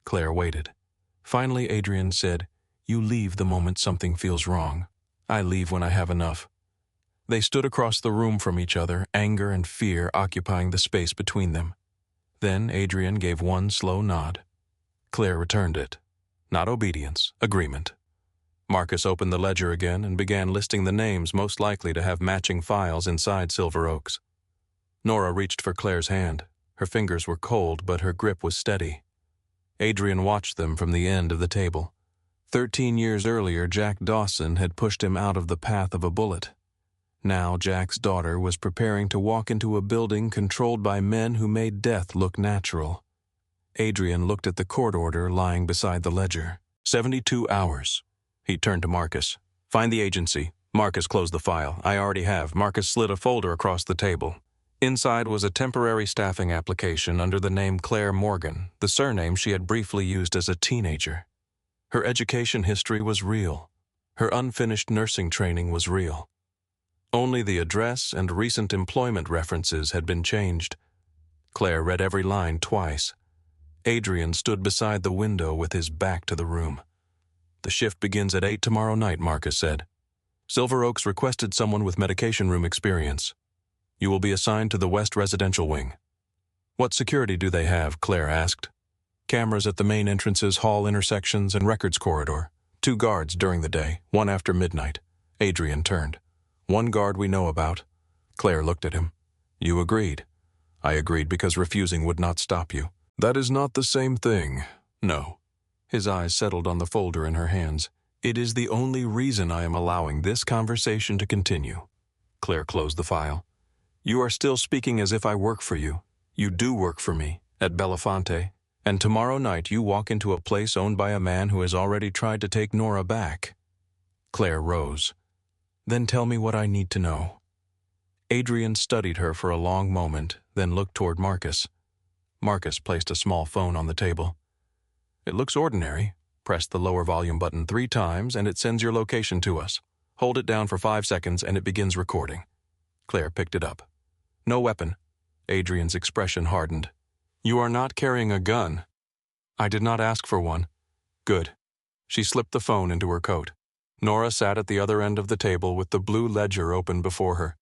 Claire waited. Finally, Adrian said, You leave the moment something feels wrong. I leave when I have enough. They stood across the room from each other, anger and fear occupying the space between them. Then Adrian gave one slow nod. Claire returned it. Not obedience, agreement. Marcus opened the ledger again and began listing the names most likely to have matching files inside Silver Oaks. Nora reached for Claire's hand. Her fingers were cold, but her grip was steady. Adrian watched them from the end of the table. 13 years earlier, Jack Dawson had pushed him out of the path of a bullet. Now Jack's daughter was preparing to walk into a building controlled by men who made death look natural. Adrian looked at the court order lying beside the ledger. 72 hours. He turned to Marcus. Find the agency. Marcus closed the file. I already have. Marcus slid a folder across the table. Inside was a temporary staffing application under the name Claire Morgan, the surname she had briefly used as a teenager. Her education history was real. Her unfinished nursing training was real. Only the address and recent employment references had been changed. Claire read every line twice. Adrian stood beside the window with his back to the room. The shift begins at 8 tomorrow night, Marcus said. Silver Oaks requested someone with medication room experience. You will be assigned to the West Residential Wing. What security do they have? Claire asked. Cameras at the main entrances, hall intersections, and records corridor. 2 guards during the day, 1 after midnight. Adrian turned. 1 guard we know about. Claire looked at him. You agreed. I agreed because refusing would not stop you. That is not the same thing. No. His eyes settled on the folder in her hands. It is the only reason I am allowing this conversation to continue. Claire closed the file. You are still speaking as if I work for you. You do work for me, at Belafonte. And tomorrow night you walk into a place owned by a man who has already tried to take Nora back. Claire rose. Then tell me what I need to know. Adrian studied her for a long moment, then looked toward Marcus. Marcus placed a small phone on the table. It looks ordinary. Press the lower volume button 3 times and it sends your location to us. Hold it down for 5 seconds and it begins recording. Claire picked it up. No weapon. Adrian's expression hardened. You are not carrying a gun. I did not ask for one. Good. She slipped the phone into her coat. Nora sat at the other end of the table with the blue ledger open before her.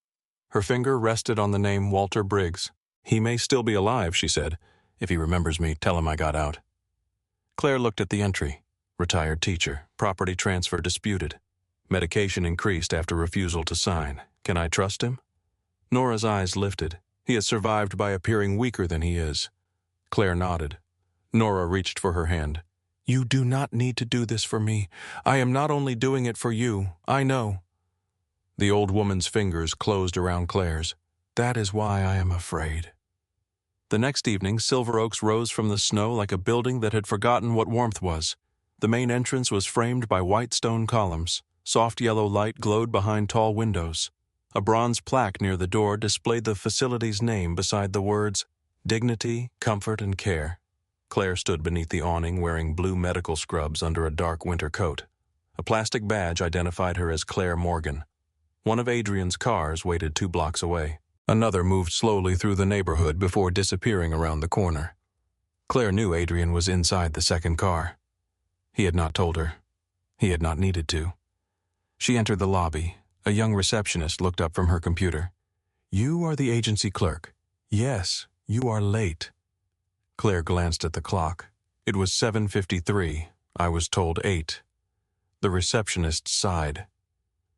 Her finger rested on the name Walter Briggs. He may still be alive, she said. If he remembers me, tell him I got out. Claire looked at the entry. Retired teacher. Property transfer disputed. Medication increased after refusal to sign. Can I trust him? Nora's eyes lifted. He has survived by appearing weaker than he is. Claire nodded. Nora reached for her hand. You do not need to do this for me. I am not only doing it for you. I know. The old woman's fingers closed around Claire's. That is why I am afraid. The next evening, Silver Oaks rose from the snow like a building that had forgotten what warmth was. The main entrance was framed by white stone columns. Soft yellow light glowed behind tall windows. A bronze plaque near the door displayed the facility's name beside the words, Dignity, Comfort, and Care. Claire stood beneath the awning wearing blue medical scrubs under a dark winter coat. A plastic badge identified her as Claire Morgan. One of Adrian's cars waited 2 blocks away. Another moved slowly through the neighborhood before disappearing around the corner. Claire knew Adrian was inside the second car. He had not told her. He had not needed to. She entered the lobby. A young receptionist looked up from her computer. You are the agency clerk. Yes, you are late. Claire glanced at the clock. It was 7:53. I was told 8. The receptionist sighed.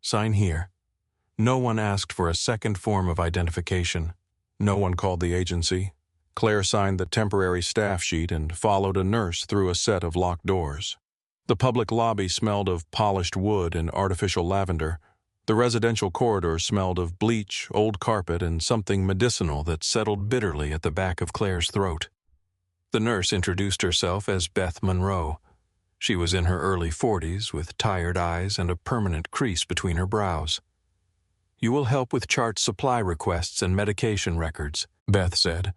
Sign here. No one asked for a second form of identification. No one called the agency. Claire signed the temporary staff sheet and followed a nurse through a set of locked doors. The public lobby smelled of polished wood and artificial lavender. The residential corridor smelled of bleach, old carpet, and something medicinal that settled bitterly at the back of Claire's throat. The nurse introduced herself as Beth Monroe. She was in her early 40s, with tired eyes and a permanent crease between her brows. You will help with chart supply requests and medication records, Beth said.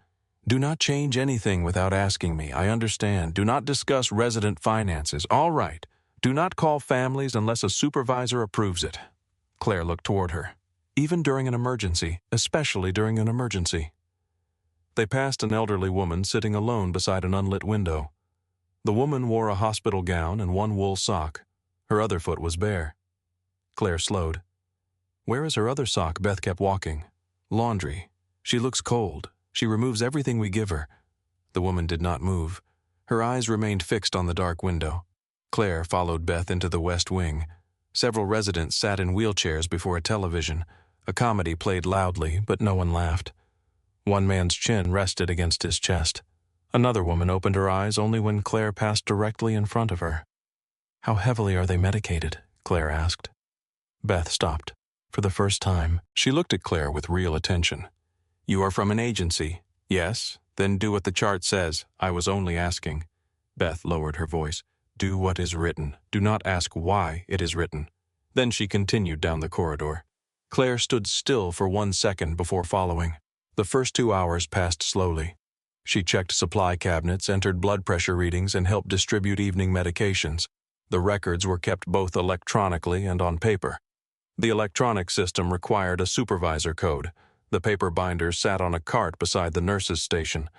Do not change anything without asking me. I understand. Do not discuss resident finances. All right. Do not call families unless a supervisor approves it. Claire looked toward her. Even during an emergency, especially during an emergency. They passed an elderly woman sitting alone beside an unlit window. The woman wore a hospital gown and 1 wool sock. Her other foot was bare. Claire slowed. Where is her other sock? Beth kept walking. Laundry. She looks cold. She removes everything we give her. The woman did not move. Her eyes remained fixed on the dark window. Claire followed Beth into the West Wing. Several residents sat in wheelchairs before a television. A comedy played loudly, but no one laughed. One man's chin rested against his chest. Another woman opened her eyes only when Claire passed directly in front of her. "How heavily are they medicated?" Claire asked. Beth stopped. For the first time, she looked at Claire with real attention. "You are from an agency?" "Yes." "Then do what the chart says. I was only asking." Beth lowered her voice. "Do what is written. Do not ask why it is written." Then she continued down the corridor. Claire stood still for 1 second before following. The first 2 hours passed slowly. She checked supply cabinets, entered blood pressure readings, and helped distribute evening medications. The records were kept both electronically and on paper. The electronic system required a supervisor code. The paper binder sat on a cart beside the nurse's station.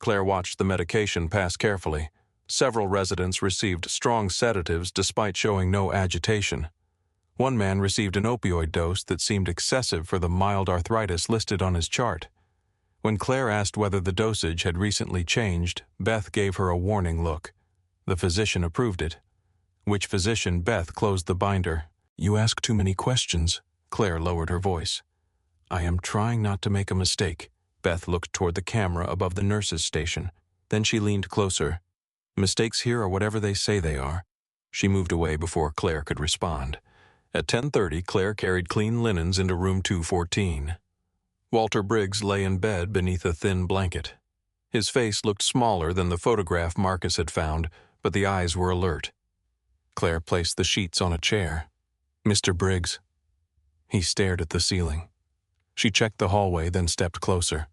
Claire watched the medication pass carefully. Several residents received strong sedatives despite showing no agitation. One man received an opioid dose that seemed excessive for the mild arthritis listed on his chart. When Claire asked whether the dosage had recently changed, Beth gave her a warning look. The physician approved it. Which physician? Beth closed the binder. "You ask too many questions." Claire lowered her voice. "I am trying not to make a mistake." Beth looked toward the camera above the nurse's station. Then she leaned closer. "Mistakes here are whatever they say they are." She moved away before Claire could respond. At 10:30, Claire carried clean linens into room 214. Walter Briggs lay in bed beneath a thin blanket. His face looked smaller than the photograph Marcus had found, but the eyes were alert. Claire placed the sheets on a chair. "Mr. Briggs." He stared at the ceiling. She checked the hallway, then stepped closer.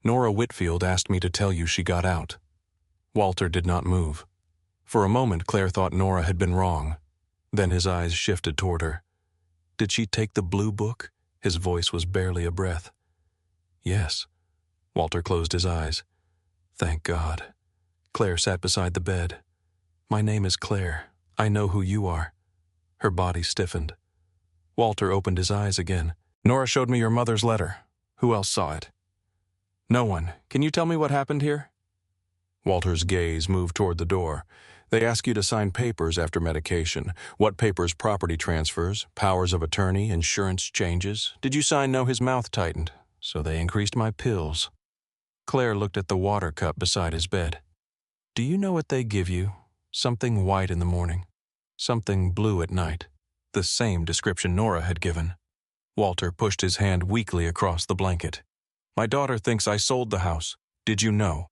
"Nora Whitfield asked me to tell you she got out." Walter did not move. For a moment, Claire thought Nora had been wrong. Then his eyes shifted toward her. "Did she take the blue book?" His voice was barely a breath. "Yes." Walter closed his eyes. "Thank God." Claire sat beside the bed. "My name is Claire. I know who you are." Her body stiffened. Walter opened his eyes again. "Nora showed me your mother's letter. Who else saw it?" "No one. Can you tell me what happened here?" Walter's gaze moved toward the door. "They ask you to sign papers after medication. What papers? Property transfers, powers of attorney, insurance changes. Did you sign no?" His mouth tightened. "So they increased my pills." Claire looked at the water cup beside his bed. "Do you know what they give you? Something white in the morning. Something blue at night." The same description Nora had given. Walter pushed his hand weakly across the blanket. "My daughter thinks I sold the house. Did you know?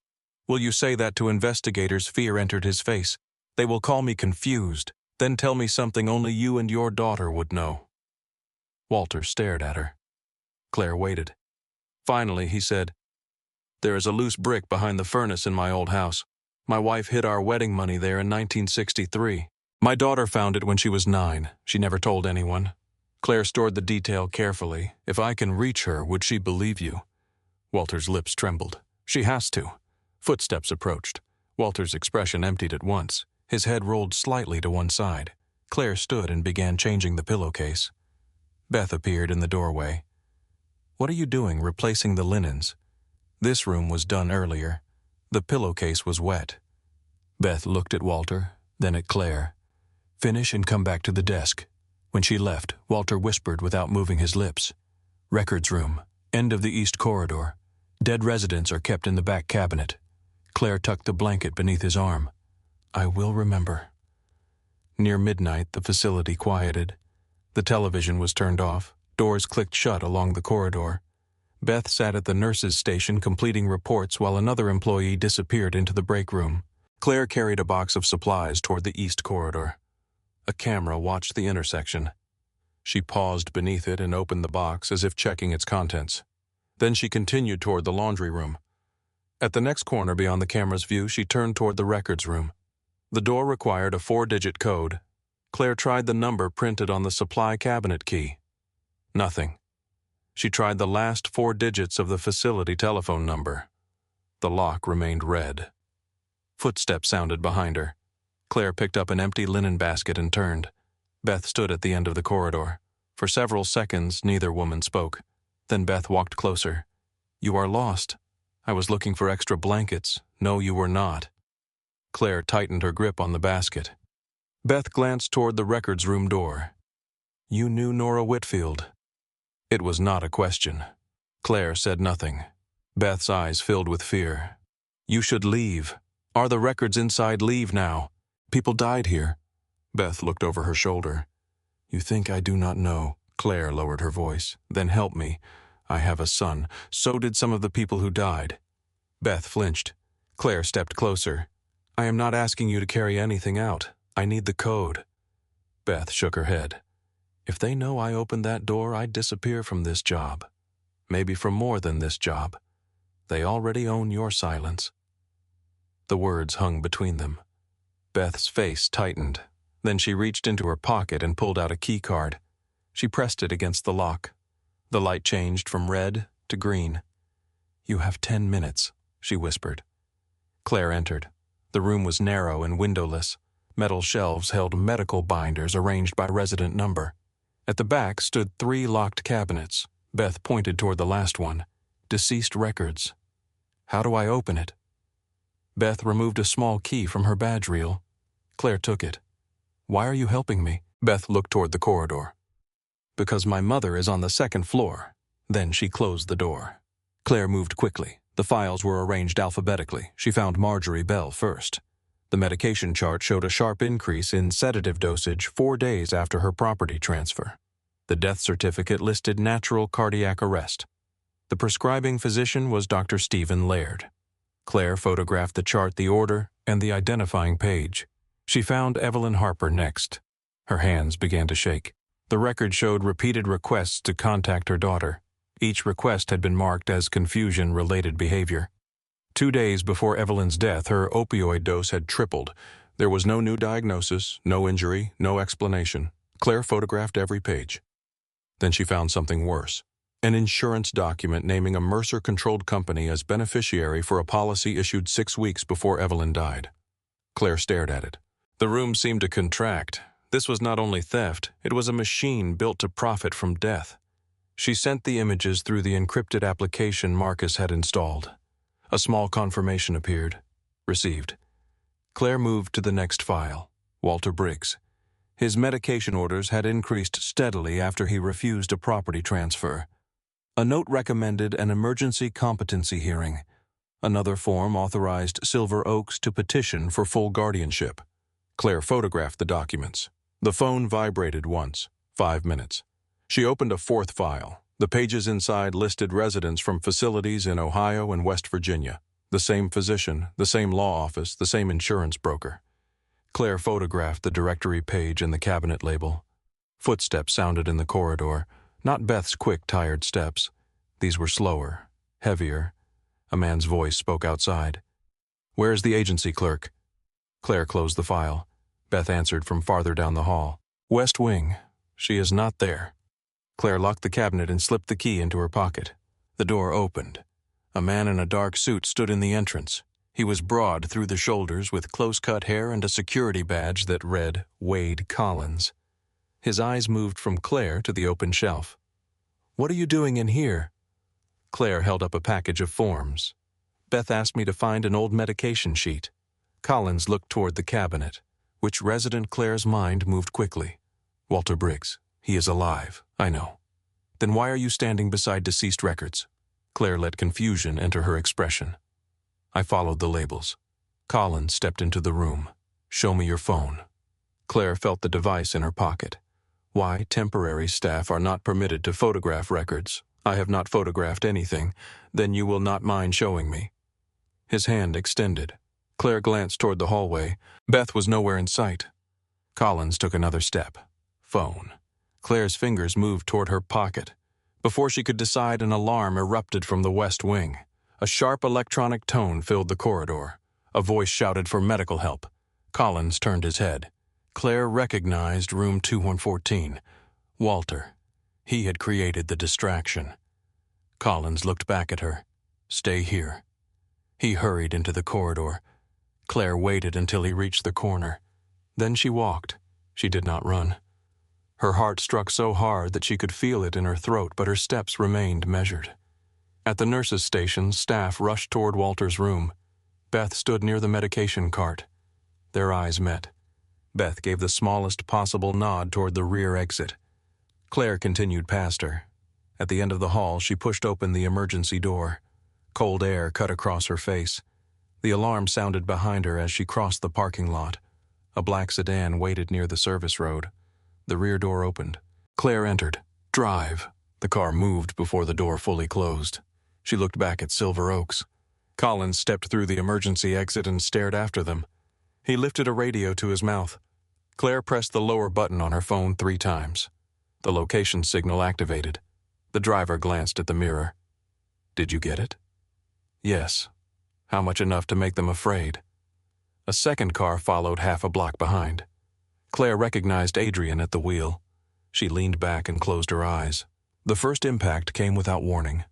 Will you say that to investigators?" Fear entered his face. "They will call me confused, then tell me something only you and your daughter would know." Walter stared at her. Claire waited. Finally, he said, "There is a loose brick behind the furnace in my old house. My wife hid our wedding money there in 1963. My daughter found it when she was 9. She never told anyone." Claire stored the detail carefully. "If I can reach her, would she believe you?" Walter's lips trembled. "She has to." Footsteps approached. Walter's expression emptied at once. His head rolled slightly to one side. Claire stood and began changing the pillowcase. Beth appeared in the doorway. "What are you doing, replacing the linens?" "This room was done earlier. The pillowcase was wet." Beth looked at Walter, then at Claire. "Finish and come back to the desk." When she left, Walter whispered without moving his lips. "Records room, end of the east corridor. Dead residents are kept in the back cabinet." Claire tucked the blanket beneath his arm. "I will remember." Near midnight, the facility quieted. The television was turned off. Doors clicked shut along the corridor. Beth sat at the nurse's station completing reports while another employee disappeared into the break room. Claire carried a box of supplies toward the east corridor. A camera watched the intersection. She paused beneath it and opened the box as if checking its contents. Then she continued toward the laundry room. At the next corner beyond the camera's view, she turned toward the records room. The door required a 4-digit code. Claire tried the number printed on the supply cabinet key. Nothing. She tried the last 4 digits of the facility telephone number. The lock remained red. Footsteps sounded behind her. Claire picked up an empty linen basket and turned. Beth stood at the end of the corridor. For several seconds, neither woman spoke. Then Beth walked closer. "You are lost. I was looking for extra blankets. No, you were not." Claire tightened her grip on the basket. Beth glanced toward the records room door. "You knew Nora Whitfield." It was not a question. Claire said nothing. Beth's eyes filled with fear. "You should leave. Are the records inside? Leave now. People died here." Beth looked over her shoulder. "You think I do not know?" Claire lowered her voice. "Then help me. I have a son. So did some of the people who died." Beth flinched. Claire stepped closer. "I am not asking you to carry anything out. I need the code." Beth shook her head. "If they know I opened that door, I'd disappear from this job. Maybe from more than this job. They already own your silence." The words hung between them. Beth's face tightened. Then she reached into her pocket and pulled out a key card. She pressed it against the lock. The light changed from red to green. "You have 10 minutes, she whispered. Claire entered. The room was narrow and windowless. Metal shelves held medical binders arranged by resident number. At the back stood 3 locked cabinets. Beth pointed toward the last one. "Deceased records." "How do I open it?" Beth removed a small key from her badge reel. Claire took it. "Why are you helping me?" Beth looked toward the corridor. "Because my mother is on the 2nd floor." Then she closed the door. Claire moved quickly. The files were arranged alphabetically. She found Marjorie Bell first. The medication chart showed a sharp increase in sedative dosage 4 days after her property transfer. The death certificate listed natural cardiac arrest. The prescribing physician was Dr. Stephen Laird. Claire photographed the chart, the order, and the identifying page. She found Evelyn Harper next. Her hands began to shake. The record showed repeated requests to contact her daughter. Each request had been marked as confusion-related behavior. 2 days before Evelyn's death, her opioid dose had tripled. There was no new diagnosis, no injury, no explanation. Claire photographed every page. Then she found something worse. An insurance document naming a Mercer-controlled company as beneficiary for a policy issued 6 weeks before Evelyn died. Claire stared at it. The room seemed to contract. This was not only theft, it was a machine built to profit from death. She sent the images through the encrypted application Marcus had installed. A small confirmation appeared. Received. Claire moved to the next file. Walter Briggs. His medication orders had increased steadily after he refused a property transfer. A note recommended an emergency competency hearing. Another form authorized Silver Oaks to petition for full guardianship. Claire photographed the documents. The phone vibrated once. 5 minutes. She opened a 4th file. The pages inside listed residents from facilities in Ohio and West Virginia. The same physician, the same law office, the same insurance broker. Claire photographed the directory page and the cabinet label. Footsteps sounded in the corridor, not Beth's quick, tired steps. These were slower, heavier. A man's voice spoke outside. "Where's the agency clerk?" Claire closed the file. Beth answered from farther down the hall. "West Wing. She is not there." Claire locked the cabinet and slipped the key into her pocket. The door opened. A man in a dark suit stood in the entrance. He was broad through the shoulders with close-cut hair and a security badge that read Wade Collins. His eyes moved from Claire to the open shelf. "What are you doing in here?" Claire held up a package of forms. "Beth asked me to find an old medication sheet." Collins looked toward the cabinet, which resident Claire's mind moved quickly. "Walter Briggs. He is alive, I know." "Then why are you standing beside deceased records?" Claire let confusion enter her expression. "I followed the labels." Collins stepped into the room. "Show me your phone." Claire felt the device in her pocket. "Why temporary staff are not permitted to photograph records. I have not photographed anything. Then you will not mind showing me." His hand extended. Claire glanced toward the hallway. Beth was nowhere in sight. Collins took another step. Phone. Claire's fingers moved toward her pocket. Before she could decide, an alarm erupted from the West Wing. A sharp electronic tone filled the corridor. A voice shouted for medical help. Collins turned his head. Claire recognized room 2114. Walter. He had created the distraction. Collins looked back at her. "Stay here." He hurried into the corridor. Claire waited until he reached the corner. Then she walked. She did not run. Her heart struck so hard that she could feel it in her throat, but her steps remained measured. At the nurse's station, staff rushed toward Walter's room. Beth stood near the medication cart. Their eyes met. Beth gave the smallest possible nod toward the rear exit. Claire continued past her. At the end of the hall, she pushed open the emergency door. Cold air cut across her face. The alarm sounded behind her as she crossed the parking lot. A black sedan waited near the service road. The rear door opened. Claire entered. "Drive." The car moved before the door fully closed. She looked back at Silver Oaks. Collins stepped through the emergency exit and stared after them. He lifted a radio to his mouth. Claire pressed the lower button on her phone 3 times. The location signal activated. The driver glanced at the mirror. "Did you get it?" "Yes." "How much enough to make them afraid?" A second car followed half a block behind. Claire recognized Adrian at the wheel. She leaned back and closed her eyes. The first impact came without warning.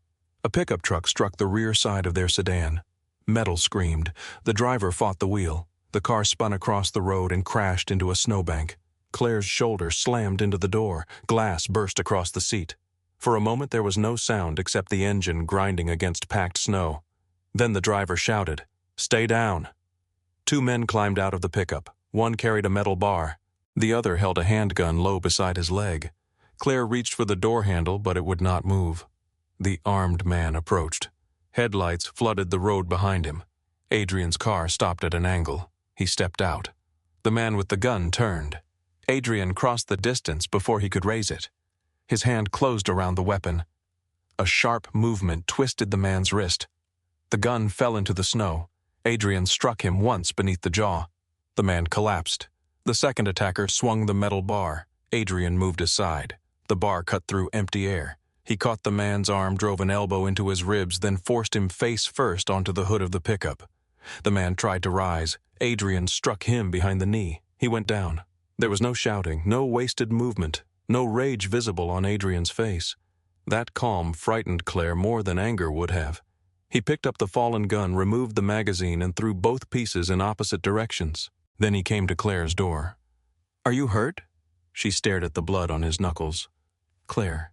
A pickup truck struck the rear side of their sedan. Metal screamed. The driver fought the wheel. The car spun across the road and crashed into a snowbank. Claire's shoulder slammed into the door. Glass burst across the seat. For a moment there was no sound except the engine grinding against packed snow. Then the driver shouted, "Stay down." 2 men climbed out of the pickup. One carried a metal bar. The other held a handgun low beside his leg. Claire reached for the door handle, but it would not move. The armed man approached. Headlights flooded the road behind him. Adrian's car stopped at an angle. He stepped out. The man with the gun turned. Adrian crossed the distance before he could raise it. His hand closed around the weapon. A sharp movement twisted the man's wrist. The gun fell into the snow. Adrian struck him once beneath the jaw. The man collapsed. The second attacker swung the metal bar. Adrian moved aside. The bar cut through empty air. He caught the man's arm, drove an elbow into his ribs, then forced him face first onto the hood of the pickup. The man tried to rise. Adrian struck him behind the knee. He went down. There was no shouting, no wasted movement, no rage visible on Adrian's face. That calm frightened Claire more than anger would have. He picked up the fallen gun, removed the magazine, and threw both pieces in opposite directions. Then he came to Claire's door. "Are you hurt?" She stared at the blood on his knuckles. "Claire,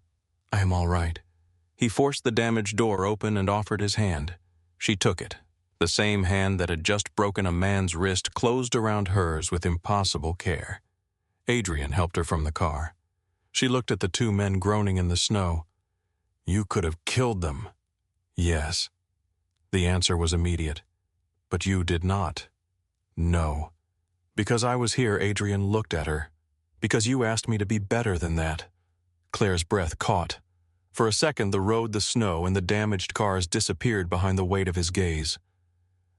I am all right." He forced the damaged door open and offered his hand. She took it. The same hand that had just broken a man's wrist closed around hers with impossible care. Adrian helped her from the car. She looked at the 2 men groaning in the snow. "You could have killed them." "Yes." The answer was immediate. "But you did not." "No." "Because I was here," Adrian looked at her. "Because you asked me to be better than that." Claire's breath caught. For a second, the road, the snow, and the damaged cars disappeared behind the weight of his gaze.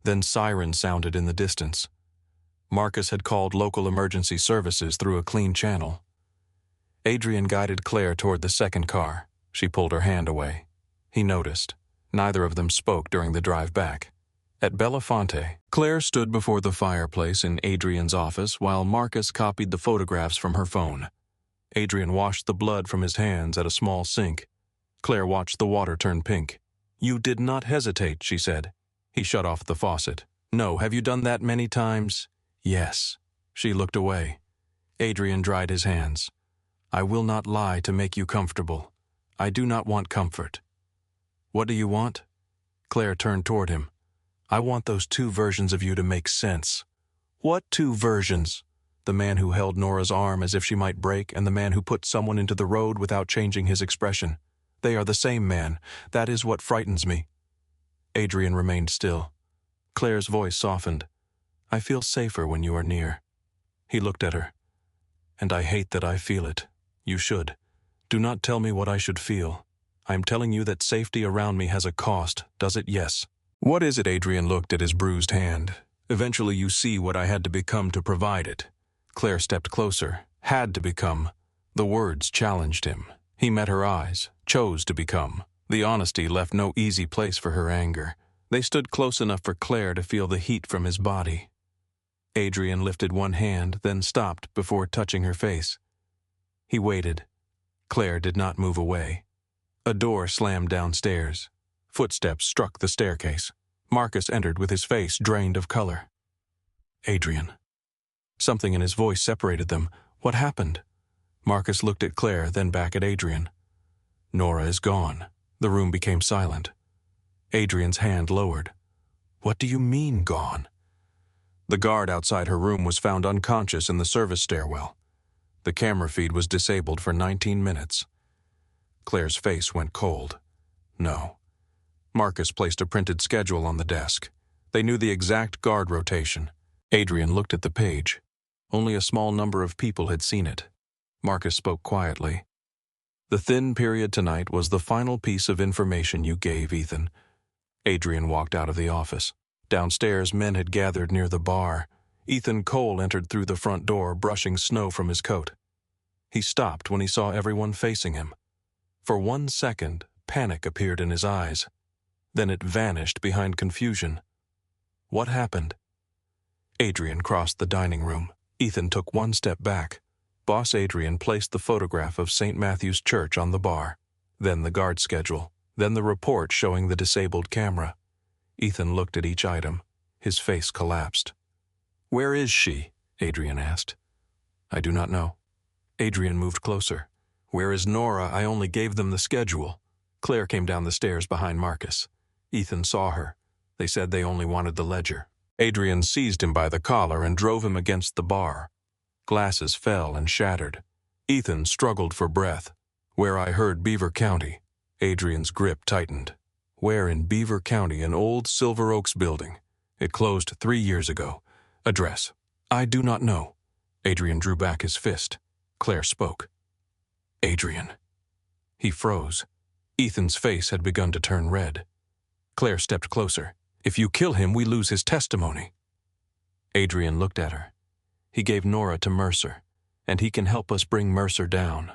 Then sirens sounded in the distance. Marcus had called local emergency services through a clean channel. Adrian guided Claire toward the second car. She pulled her hand away. He noticed. Neither of them spoke during the drive back. At Belafonte, Claire stood before the fireplace in Adrian's office while Marcus copied the photographs from her phone. Adrian washed the blood from his hands at a small sink. Claire watched the water turn pink. "You did not hesitate," she said. He shut off the faucet. "No, have you done that many times?" "Yes." She looked away. Adrian dried his hands. "I will not lie to make you comfortable. I do not want comfort." "What do you want?" Claire turned toward him. "I want those 2 versions of you to make sense." "What 2 versions?" The man who held Nora's arm as if she might break, and the man who put someone into the road without changing his expression. They are the same man. That is what frightens me. Adrian remained still. Claire's voice softened. "I feel safer when you are near." He looked at her. "And I hate that I feel it. You should. Do not tell me what I should feel. I am telling you that safety around me has a cost, does it? Yes." "What is it?" Adrian looked at his bruised hand. "Eventually you see what I had to become to provide it." Claire stepped closer. Had to become. The words challenged him. He met her eyes. Chose to become. The honesty left no easy place for her anger. They stood close enough for Claire to feel the heat from his body. Adrian lifted one hand, then stopped before touching her face. He waited. Claire did not move away. A door slammed downstairs. Footsteps struck the staircase. Marcus entered with his face drained of color. "Adrian." Something in his voice separated them. What happened? Marcus looked at Claire, then back at Adrian. "Nora is gone." The room became silent. Adrian's hand lowered. "What do you mean, gone?" The guard outside her room was found unconscious in the service stairwell. The camera feed was disabled for 19 minutes. Claire's face went cold. "No." Marcus placed a printed schedule on the desk. They knew the exact guard rotation. Adrian looked at the page. Only a small number of people had seen it. Marcus spoke quietly. "The thin period tonight was the final piece of information you gave, Ethan." Adrian walked out of the office. Downstairs, men had gathered near the bar. Ethan Cole entered through the front door, brushing snow from his coat. He stopped when he saw everyone facing him. For 1 second, panic appeared in his eyes. Then it vanished behind confusion. What happened? Adrian crossed the dining room. Ethan took 1 step back. Boss Adrian placed the photograph of St. Matthew's Church on the bar, then the guard schedule, then the report showing the disabled camera. Ethan looked at each item. His face collapsed. "Where is she?" Adrian asked. "I do not know." Adrian moved closer. "Where is Nora? I only gave them the schedule." Claire came down the stairs behind Marcus. Ethan saw her. They said they only wanted the ledger. Adrian seized him by the collar and drove him against the bar. Glasses fell and shattered. Ethan struggled for breath. "Where I heard Beaver County." Adrian's grip tightened. "Where in Beaver County? An old Silver Oaks building. It closed 3 years ago. Address." "I do not know." Adrian drew back his fist. Claire spoke. "Adrian." He froze. Ethan's face had begun to turn red. Claire stepped closer. "If you kill him, we lose his testimony." Adrian looked at her. "He gave Nora to Mercer, and he can help us bring Mercer down."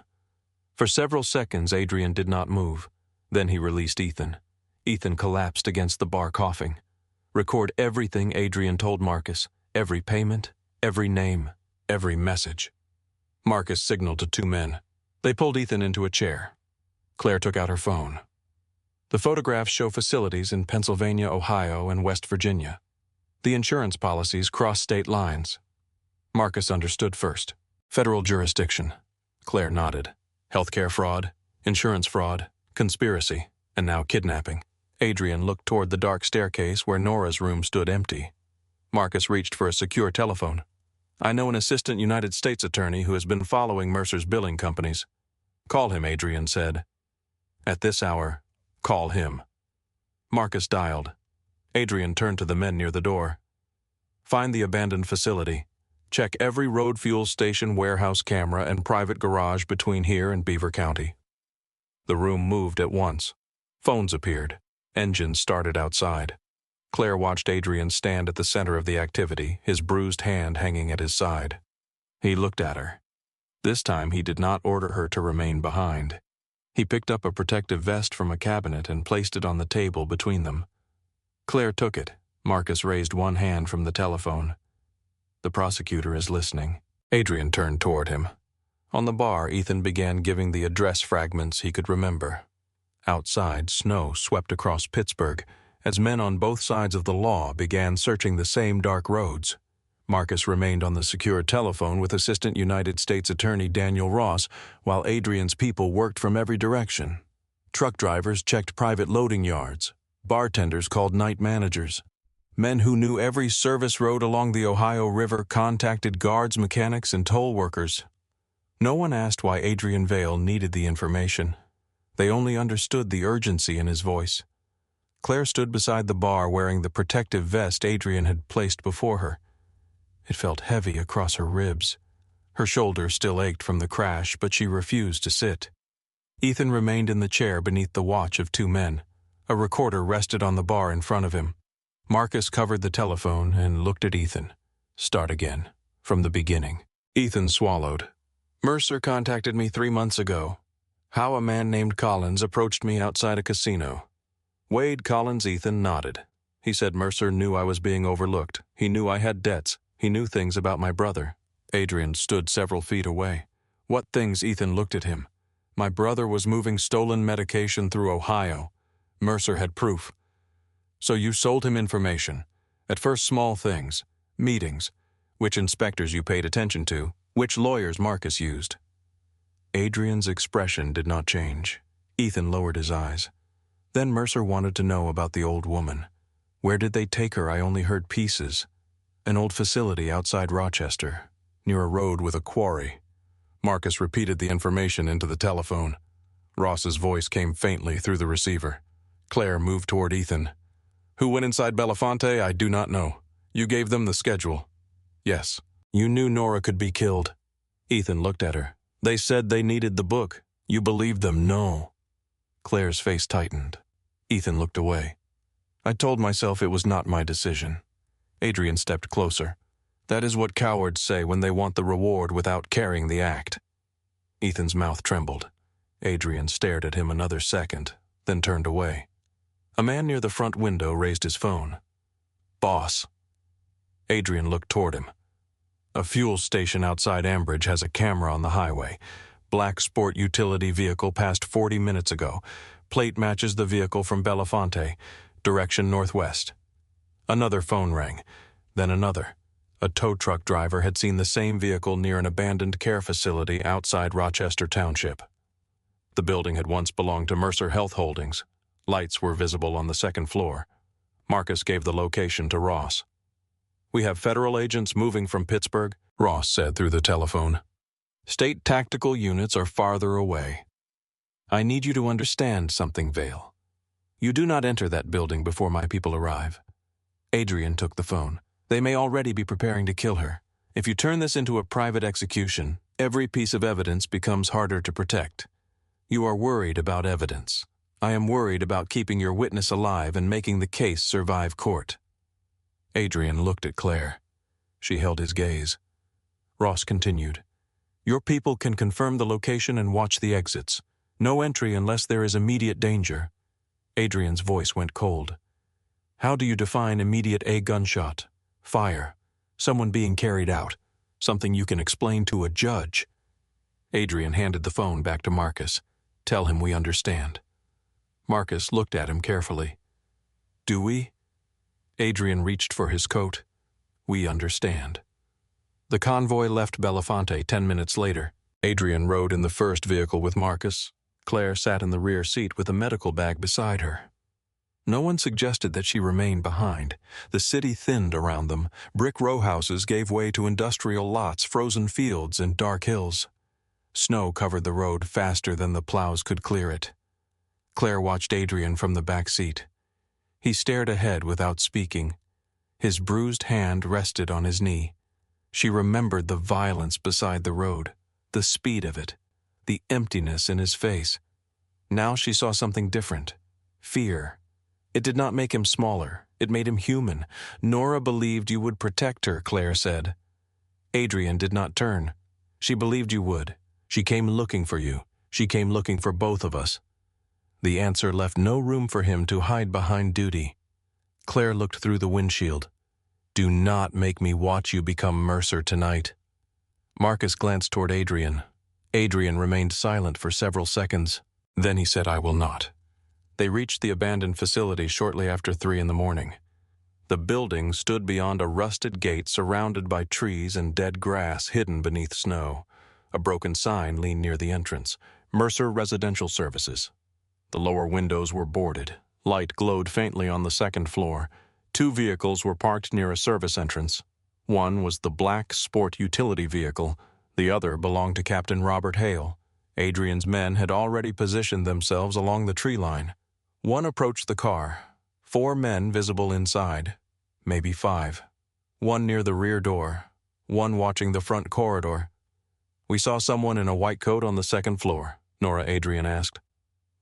For several seconds, Adrian did not move. Then he released Ethan. Ethan collapsed against the bar, coughing. "Record everything Adrian told Marcus. Every payment, every name, every message." Marcus signaled to 2 men. They pulled Ethan into a chair. Claire took out her phone. "The photographs show facilities in Pennsylvania, Ohio, and West Virginia. The insurance policies cross state lines." Marcus understood first. "Federal jurisdiction." Claire nodded. "Healthcare fraud, insurance fraud, conspiracy, and now kidnapping." Adrian looked toward the dark staircase where Nora's room stood empty. Marcus reached for a secure telephone. "I know an assistant United States attorney who has been following Mercer's billing companies." "Call him," Adrian said. "At this hour, call him." Marcus dialed. Adrian turned to the men near the door. "Find the abandoned facility. Check every road fuel station, warehouse camera, and private garage between here and Beaver County." The room moved at once. Phones appeared. Engines started outside. Claire watched Adrian stand at the center of the activity, his bruised hand hanging at his side. He looked at her. This time he did not order her to remain behind. He picked up a protective vest from a cabinet and placed it on the table between them. Claire took it. Marcus raised one hand from the telephone. "The prosecutor is listening." Adrian turned toward him. On the bar, Ethan began giving the address fragments he could remember. Outside, snow swept across Pittsburgh as men on both sides of the law began searching the same dark roads. Marcus remained on the secure telephone with Assistant United States Attorney Daniel Ross while Adrian's people worked from every direction. Truck drivers checked private loading yards. Bartenders called night managers. Men who knew every service road along the Ohio River contacted guards, mechanics, and toll workers. No one asked why Adrian Vale needed the information. They only understood the urgency in his voice. Claire stood beside the bar wearing the protective vest Adrian had placed before her. It felt heavy across her ribs. Her shoulder still ached from the crash, but she refused to sit. Ethan remained in the chair beneath the watch of 2 men. A recorder rested on the bar in front of him. Marcus covered the telephone and looked at Ethan. "Start again, from the beginning." Ethan swallowed. "Mercer contacted me 3 months ago. How a man named Collins approached me outside a casino." Wade Collins. Ethan nodded. He said Mercer knew I was being overlooked. He knew I had debts. He knew things about my brother. Adrian stood several feet away. "What things?" Ethan looked at him. "My brother was moving stolen medication through Ohio. Mercer had proof. So you sold him information. At first small things. Meetings. Which inspectors you paid attention to. Which lawyers Marcus used." Adrian's expression did not change. Ethan lowered his eyes. Then Mercer wanted to know about the old woman. "Where did they take her? I only heard pieces." "An old facility outside Rochester, near a road with a quarry." Marcus repeated the information into the telephone. Ross's voice came faintly through the receiver. Claire moved toward Ethan. Who went inside Belafonte, I do not know. You gave them the schedule. Yes. You knew Nora could be killed. Ethan looked at her. They said they needed the book. You believed them, no. Claire's face tightened. Ethan looked away. I told myself it was not my decision. Adrian stepped closer. That is what cowards say when they want the reward without carrying the act. Ethan's mouth trembled. Adrian stared at him another second, then turned away. A man near the front window raised his phone. Boss. Adrian looked toward him. A fuel station outside Ambridge has a camera on the highway. Black sport utility vehicle passed 40 minutes ago. Plate matches the vehicle from Belafonte, direction northwest. Another phone rang, then another. A tow truck driver had seen the same vehicle near an abandoned care facility outside Rochester Township. The building had once belonged to Mercer Health Holdings. Lights were visible on the second floor. Marcus gave the location to Ross. We have federal agents moving from Pittsburgh, Ross said through the telephone. State tactical units are farther away. I need you to understand something, Vale. You do not enter that building before my people arrive. Adrian took the phone. They may already be preparing to kill her. If you turn this into a private execution, every piece of evidence becomes harder to protect. You are worried about evidence. I am worried about keeping your witness alive and making the case survive court. Adrian looked at Claire. She held his gaze. Ross continued. Your people can confirm the location and watch the exits. No entry unless there is immediate danger. Adrian's voice went cold. How do you define immediate a gunshot? Fire. Someone being carried out. Something you can explain to a judge. Adrian handed the phone back to Marcus. Tell him we understand. Marcus looked at him carefully. Do we? Adrian reached for his coat. We understand. The convoy left Belafonte 10 minutes later. Adrian rode in the first vehicle with Marcus. Claire sat in the rear seat with a medical bag beside her. No one suggested that she remain behind. The city thinned around them. Brick row houses gave way to industrial lots, frozen fields, and dark hills. Snow covered the road faster than the plows could clear it. Claire watched Adrian from the back seat. He stared ahead without speaking. His bruised hand rested on his knee. She remembered the violence beside the road, the speed of it, the emptiness in his face. Now she saw something different. Fear. It did not make him smaller. It made him human. Nora believed you would protect her, Claire said. Adrian did not turn. She believed you would. She came looking for you. She came looking for both of us. The answer left no room for him to hide behind duty. Claire looked through the windshield. Do not make me watch you become Mercer tonight. Marcus glanced toward Adrian. Adrian remained silent for several seconds. Then he said, I will not. They reached the abandoned facility shortly after 3 in the morning. The building stood beyond a rusted gate surrounded by trees and dead grass hidden beneath snow. A broken sign leaned near the entrance. Mercer Residential Services. The lower windows were boarded. Light glowed faintly on the second floor. 2 vehicles were parked near a service entrance. One was the black sport utility vehicle. The other belonged to Captain Robert Hale. Adrian's men had already positioned themselves along the tree line. One approached the car. 4 men visible inside. Maybe 5. One near the rear door. One watching the front corridor. We saw someone in a white coat on the second floor, Nora Adrian asked.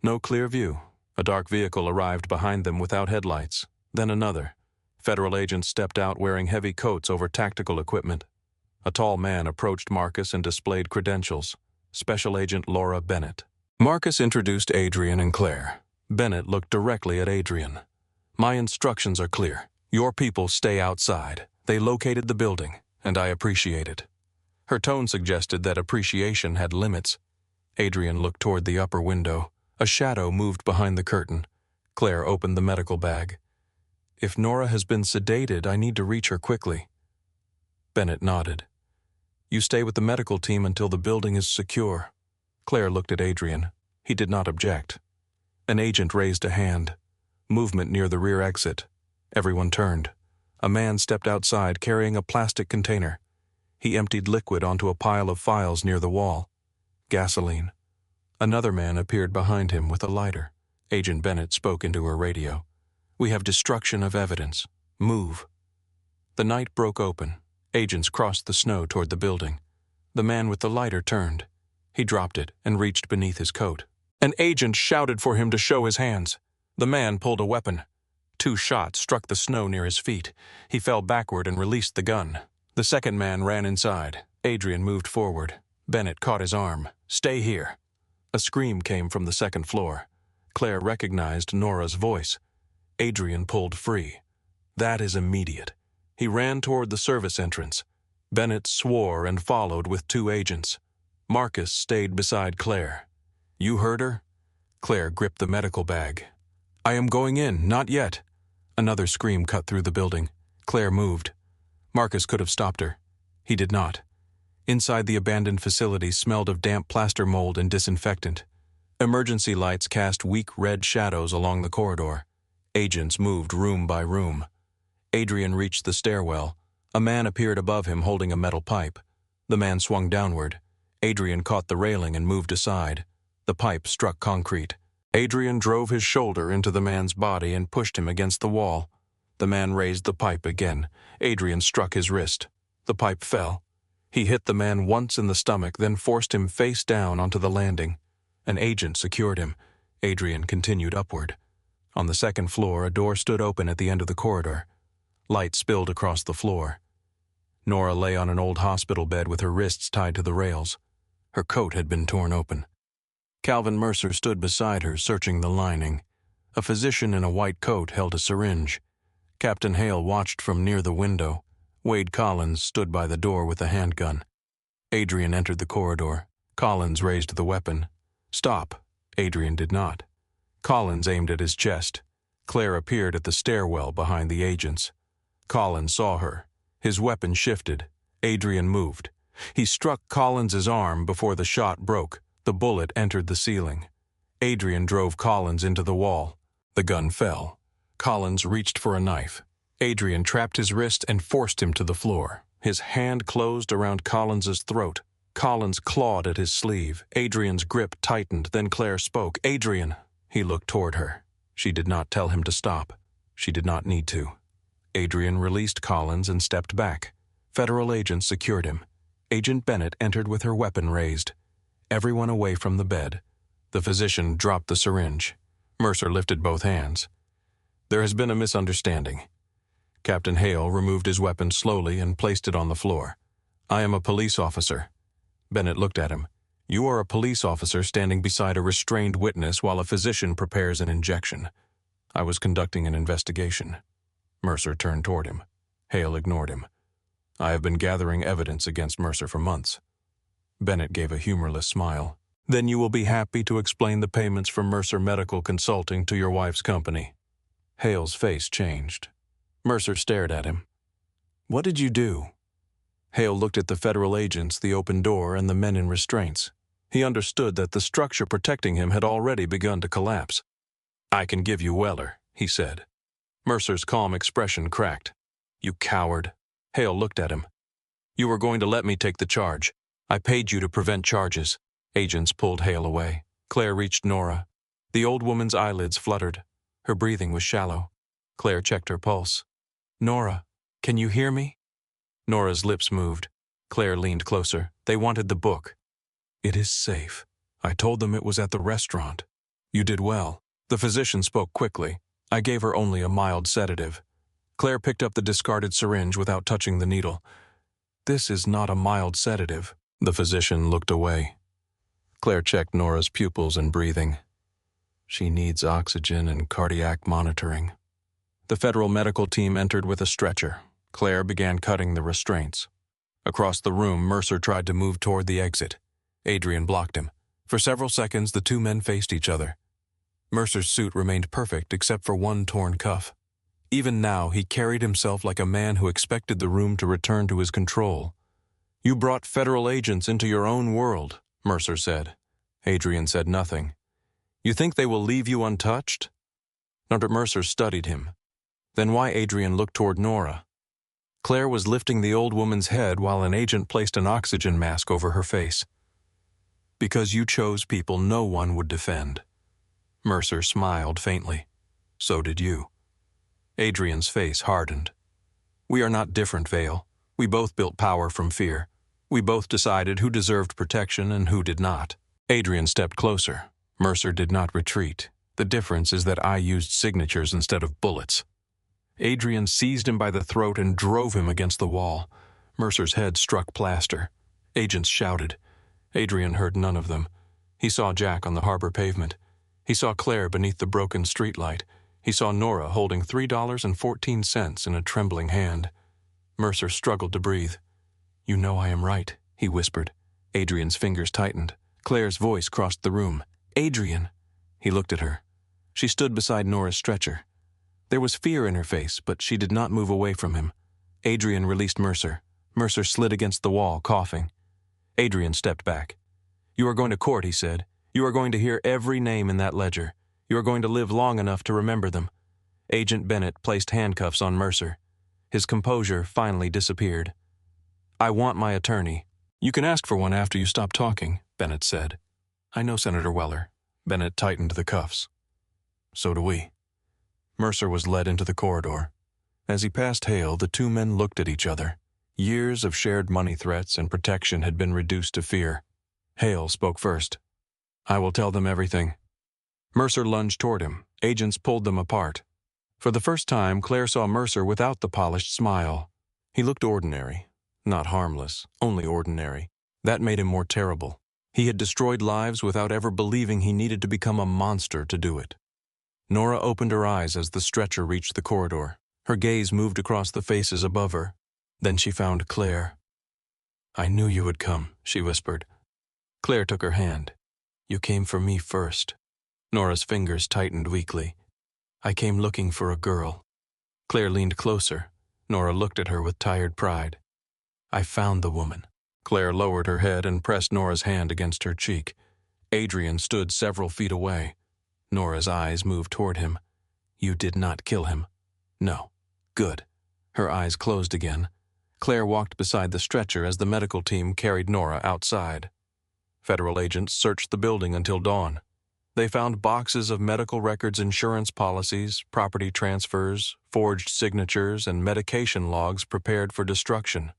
No clear view. A dark vehicle arrived behind them without headlights. Then another. Federal agents stepped out wearing heavy coats over tactical equipment. A tall man approached Marcus and displayed credentials. Special Agent Laura Bennett. Marcus introduced Adrian and Claire. Bennett looked directly at Adrian. My instructions are clear. Your people stay outside. They located the building, and I appreciate it. Her tone suggested that appreciation had limits. Adrian looked toward the upper window. A shadow moved behind the curtain. Claire opened the medical bag. If Nora has been sedated, I need to reach her quickly. Bennett nodded. You stay with the medical team until the building is secure. Claire looked at Adrian. He did not object. An agent raised a hand. Movement near the rear exit. Everyone turned. A man stepped outside carrying a plastic container. He emptied liquid onto a pile of files near the wall. Gasoline. Another man appeared behind him with a lighter. Agent Bennett spoke into her radio. "We have destruction of evidence. Move." The night broke open. Agents crossed the snow toward the building. The man with the lighter turned. He dropped it and reached beneath his coat. An agent shouted for him to show his hands. The man pulled a weapon. 2 shots struck the snow near his feet. He fell backward and released the gun. The second man ran inside. Adrian moved forward. Bennett caught his arm. "Stay here." A scream came from the second floor. Claire recognized Nora's voice. Adrian pulled free. "That is immediate." He ran toward the service entrance. Bennett swore and followed with 2 agents. Marcus stayed beside Claire. "You heard her?" Claire gripped the medical bag. "I am going in, not yet." Another scream cut through the building. Claire moved. Marcus could have stopped her. He did not. Inside the abandoned facility smelled of damp plaster mold and disinfectant. Emergency lights cast weak red shadows along the corridor. Agents moved room by room. Adrian reached the stairwell. A man appeared above him holding a metal pipe. The man swung downward. Adrian caught the railing and moved aside. The pipe struck concrete. Adrian drove his shoulder into the man's body and pushed him against the wall. The man raised the pipe again. Adrian struck his wrist. The pipe fell. He hit the man once in the stomach, then forced him face down onto the landing. An agent secured him. Adrian continued upward. On the second floor, a door stood open at the end of the corridor. Light spilled across the floor. Nora lay on an old hospital bed with her wrists tied to the rails. Her coat had been torn open. Calvin Mercer stood beside her, searching the lining. A physician in a white coat held a syringe. Captain Hale watched from near the window. Wade Collins stood by the door with a handgun. Adrian entered the corridor. Collins raised the weapon. "Stop." Adrian did not. Collins aimed at his chest. Claire appeared at the stairwell behind the agents. Collins saw her. His weapon shifted. Adrian moved. He struck Collins's arm before the shot broke. The bullet entered the ceiling. Adrian drove Collins into the wall. The gun fell. Collins reached for a knife. Adrian trapped his wrist and forced him to the floor. His hand closed around Collins's throat. Collins clawed at his sleeve. Adrian's grip tightened. Then Claire spoke. "Adrian." He looked toward her. She did not tell him to stop. She did not need to. Adrian released Collins and stepped back. Federal agents secured him. Agent Bennett entered with her weapon raised. Everyone away from the bed. The physician dropped the syringe. Mercer lifted both hands. "There has been a misunderstanding." Captain Hale removed his weapon slowly and placed it on the floor. "I am a police officer." Bennett looked at him. "You are a police officer standing beside a restrained witness while a physician prepares an injection. I was conducting an investigation." Mercer turned toward him. Hale ignored him. "I have been gathering evidence against Mercer for months." Bennett gave a humorless smile. "Then you will be happy to explain the payments from Mercer Medical Consulting to your wife's company." Hale's face changed. Mercer stared at him. "What did you do?" Hale looked at the federal agents, the open door, and the men in restraints. He understood that the structure protecting him had already begun to collapse. "I can give you Weller," he said. Mercer's calm expression cracked. "You coward." Hale looked at him. "You were going to let me take the charge. I paid you to prevent charges." Agents pulled Hale away. Claire reached Nora. The old woman's eyelids fluttered. Her breathing was shallow. Claire checked her pulse. "Nora, can you hear me?" Nora's lips moved. Claire leaned closer. "They wanted the book." "It is safe. I told them it was at the restaurant." "You did well." The physician spoke quickly. "I gave her only a mild sedative." Claire picked up the discarded syringe without touching the needle. "This is not a mild sedative." The physician looked away. Claire checked Nora's pupils and breathing. "She needs oxygen and cardiac monitoring." The federal medical team entered with a stretcher. Claire began cutting the restraints. Across the room, Mercer tried to move toward the exit. Adrian blocked him. For several seconds, the 2 men faced each other. Mercer's suit remained perfect except for one torn cuff. Even now, he carried himself like a man who expected the room to return to his control. "You brought federal agents into your own world," Mercer said. Adrian said nothing. "You think they will leave you untouched?" Dr. Mercer studied him. Then why Adrian looked toward Nora. Claire was lifting the old woman's head while an agent placed an oxygen mask over her face. "Because you chose people no one would defend." Mercer smiled faintly. So did you. Adrian's face hardened. We are not different, Vale. We both built power from fear. We both decided who deserved protection and who did not. Adrian stepped closer. Mercer did not retreat. The difference is that I used signatures instead of bullets. Adrian seized him by the throat and drove him against the wall. Mercer's head struck plaster. Agents shouted. Adrian heard none of them. He saw Jack on the harbor pavement. He saw Claire beneath the broken streetlight. He saw Nora holding $3.14 in a trembling hand. Mercer struggled to breathe. You know I am right, he whispered. Adrian's fingers tightened. Claire's voice crossed the room. Adrian! He looked at her. She stood beside Nora's stretcher. There was fear in her face, but she did not move away from him. Adrian released Mercer. Mercer slid against the wall, coughing. Adrian stepped back. You are going to court, he said. You are going to hear every name in that ledger. You are going to live long enough to remember them. Agent Bennett placed handcuffs on Mercer. His composure finally disappeared. I want my attorney. You can ask for one after you stop talking, Bennett said. I know Senator Weller. Bennett tightened the cuffs. So do we. Mercer was led into the corridor. As he passed Hale, the two men looked at each other. Years of shared money threats and protection had been reduced to fear. Hale spoke first. I will tell them everything. Mercer lunged toward him. Agents pulled them apart. For the first time, Claire saw Mercer without the polished smile. He looked ordinary. Not harmless, only ordinary. That made him more terrible. He had destroyed lives without ever believing he needed to become a monster to do it. Nora opened her eyes as the stretcher reached the corridor. Her gaze moved across the faces above her. Then she found Claire. I knew you would come, she whispered. Claire took her hand. You came for me first. Nora's fingers tightened weakly. I came looking for a girl. Claire leaned closer. Nora looked at her with tired pride. I found the woman. Claire lowered her head and pressed Nora's hand against her cheek. Adrian stood several feet away. Nora's eyes moved toward him. You did not kill him. No. Good. Her eyes closed again. Claire walked beside the stretcher as the medical team carried Nora outside. Federal agents searched the building until dawn. They found boxes of medical records, insurance policies, property transfers, forged signatures, and medication logs prepared for destruction.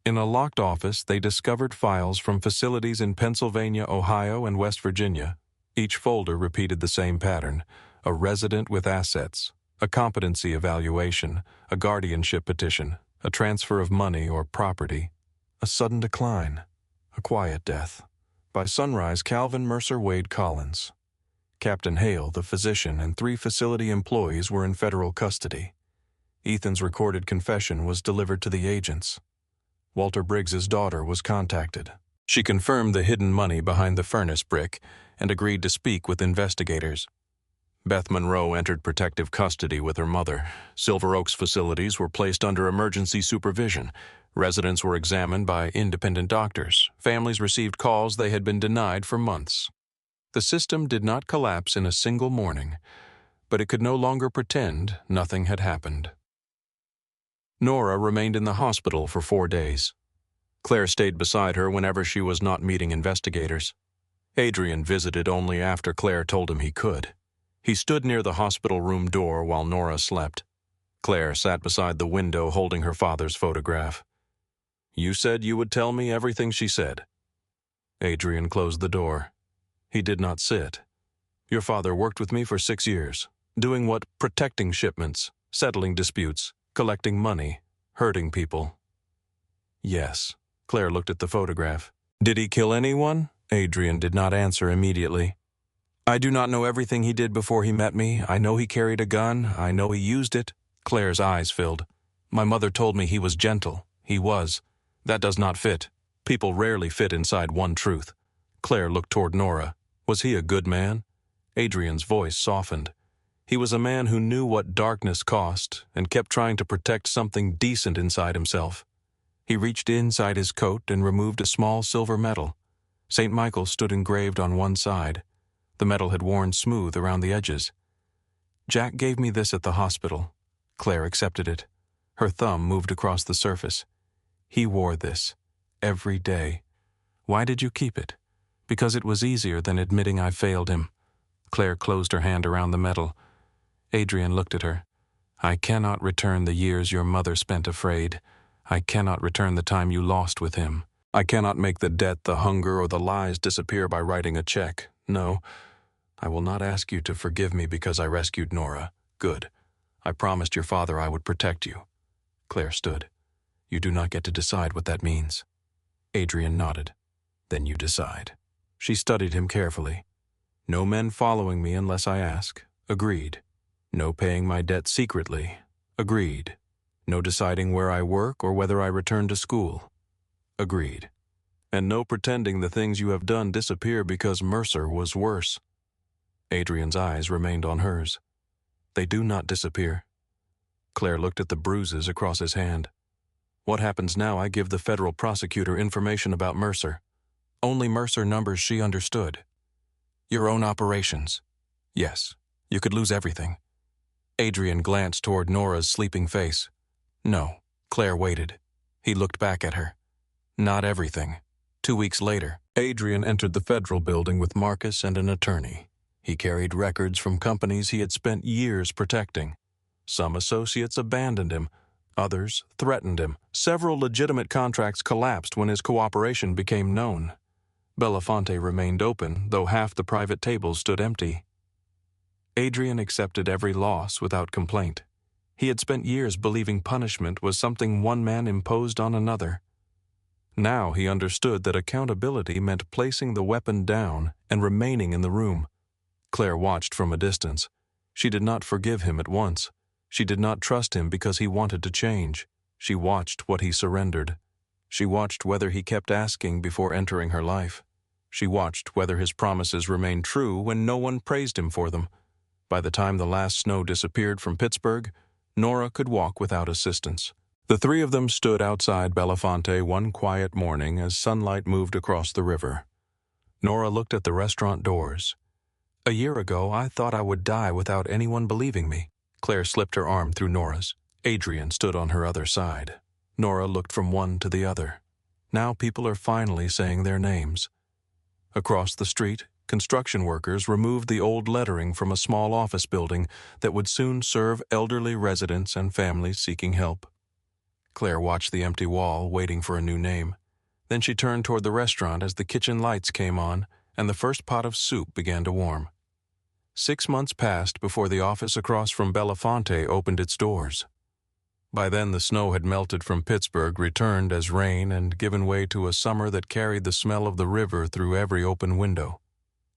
In a locked office, they discovered files from facilities in Pennsylvania, Ohio, and West Virginia. Each folder repeated the same pattern: a resident with assets, a competency evaluation, a guardianship petition, a transfer of money or property, a sudden decline, a quiet death. By sunrise, Calvin Mercer Wade Collins, Captain Hale, the physician, and 3 facility employees were in federal custody. Ethan's recorded confession was delivered to the agents. Walter Briggs's daughter was contacted. She confirmed the hidden money behind the furnace brick and agreed to speak with investigators. Beth Monroe entered protective custody with her mother. Silver Oaks facilities were placed under emergency supervision. Residents were examined by independent doctors. Families received calls they had been denied for months. The system did not collapse in a single morning, but it could no longer pretend nothing had happened. Nora remained in the hospital for 4 days. Claire stayed beside her whenever she was not meeting investigators. Adrian visited only after Claire told him he could. He stood near the hospital room door while Nora slept. Claire sat beside the window holding her father's photograph. You said you would tell me everything, she said. Adrian closed the door. He did not sit. Your father worked with me for 6 years, doing what? Protecting shipments, settling disputes, collecting money, hurting people. Yes. Claire looked at the photograph. Did he kill anyone? Adrian did not answer immediately. I do not know everything he did before he met me. I know he carried a gun. I know he used it. Claire's eyes filled. My mother told me he was gentle. He was. That does not fit. People rarely fit inside one truth. Claire looked toward Nora. Was he a good man? Adrian's voice softened. He was a man who knew what darkness cost and kept trying to protect something decent inside himself. He reached inside his coat and removed a small silver medal. St. Michael stood engraved on one side. The metal had worn smooth around the edges. Jack gave me this at the hospital. Claire accepted it. Her thumb moved across the surface. He wore this every day. Why did you keep it? Because it was easier than admitting I failed him. Claire closed her hand around the metal. Adrian looked at her. I cannot return the years your mother spent afraid. I cannot return the time you lost with him. I cannot make the debt, the hunger, or the lies disappear by writing a check. No, I will not ask you to forgive me because I rescued Nora. Good. I promised your father I would protect you. Claire stood. You do not get to decide what that means. Adrian nodded. Then you decide. She studied him carefully. No men following me unless I ask. Agreed. No paying my debt secretly. Agreed. No deciding where I work or whether I return to school. Agreed. And no pretending the things you have done disappear because Mercer was worse. Adrian's eyes remained on hers. They do not disappear. Claire looked at the bruises across his hand. What happens now? I give the federal prosecutor information about Mercer. Only Mercer numbers she understood. Your own operations. Yes, you could lose everything. Adrian glanced toward Nora's sleeping face. No, Claire waited. He looked back at her. Not everything. 2 weeks later, Adrian entered the federal building with Marcus and an attorney. He carried records from companies he had spent years protecting. Some associates abandoned him. Others threatened him. Several legitimate contracts collapsed when his cooperation became known. Belafonte remained open, though half the private tables stood empty. Adrian accepted every loss without complaint. He had spent years believing punishment was something one man imposed on another. Now he understood that accountability meant placing the weapon down and remaining in the room. Claire watched from a distance. She did not forgive him at once. She did not trust him because he wanted to change. She watched what he surrendered. She watched whether he kept asking before entering her life. She watched whether his promises remained true when no one praised him for them. By the time the last snow disappeared from Pittsburgh, Nora could walk without assistance. The three of them stood outside Belafonte one quiet morning as sunlight moved across the river. Nora looked at the restaurant doors. A year ago, I thought I would die without anyone believing me. Claire slipped her arm through Nora's. Adrian stood on her other side. Nora looked from one to the other. Now people are finally saying their names. Across the street, construction workers removed the old lettering from a small office building that would soon serve elderly residents and families seeking help. Claire watched the empty wall, waiting for a new name. Then she turned toward the restaurant as the kitchen lights came on and the first pot of soup began to warm. 6 months passed before the office across from Belafonte opened its doors. By then the snow had melted from Pittsburgh, returned as rain, and given way to a summer that carried the smell of the river through every open window.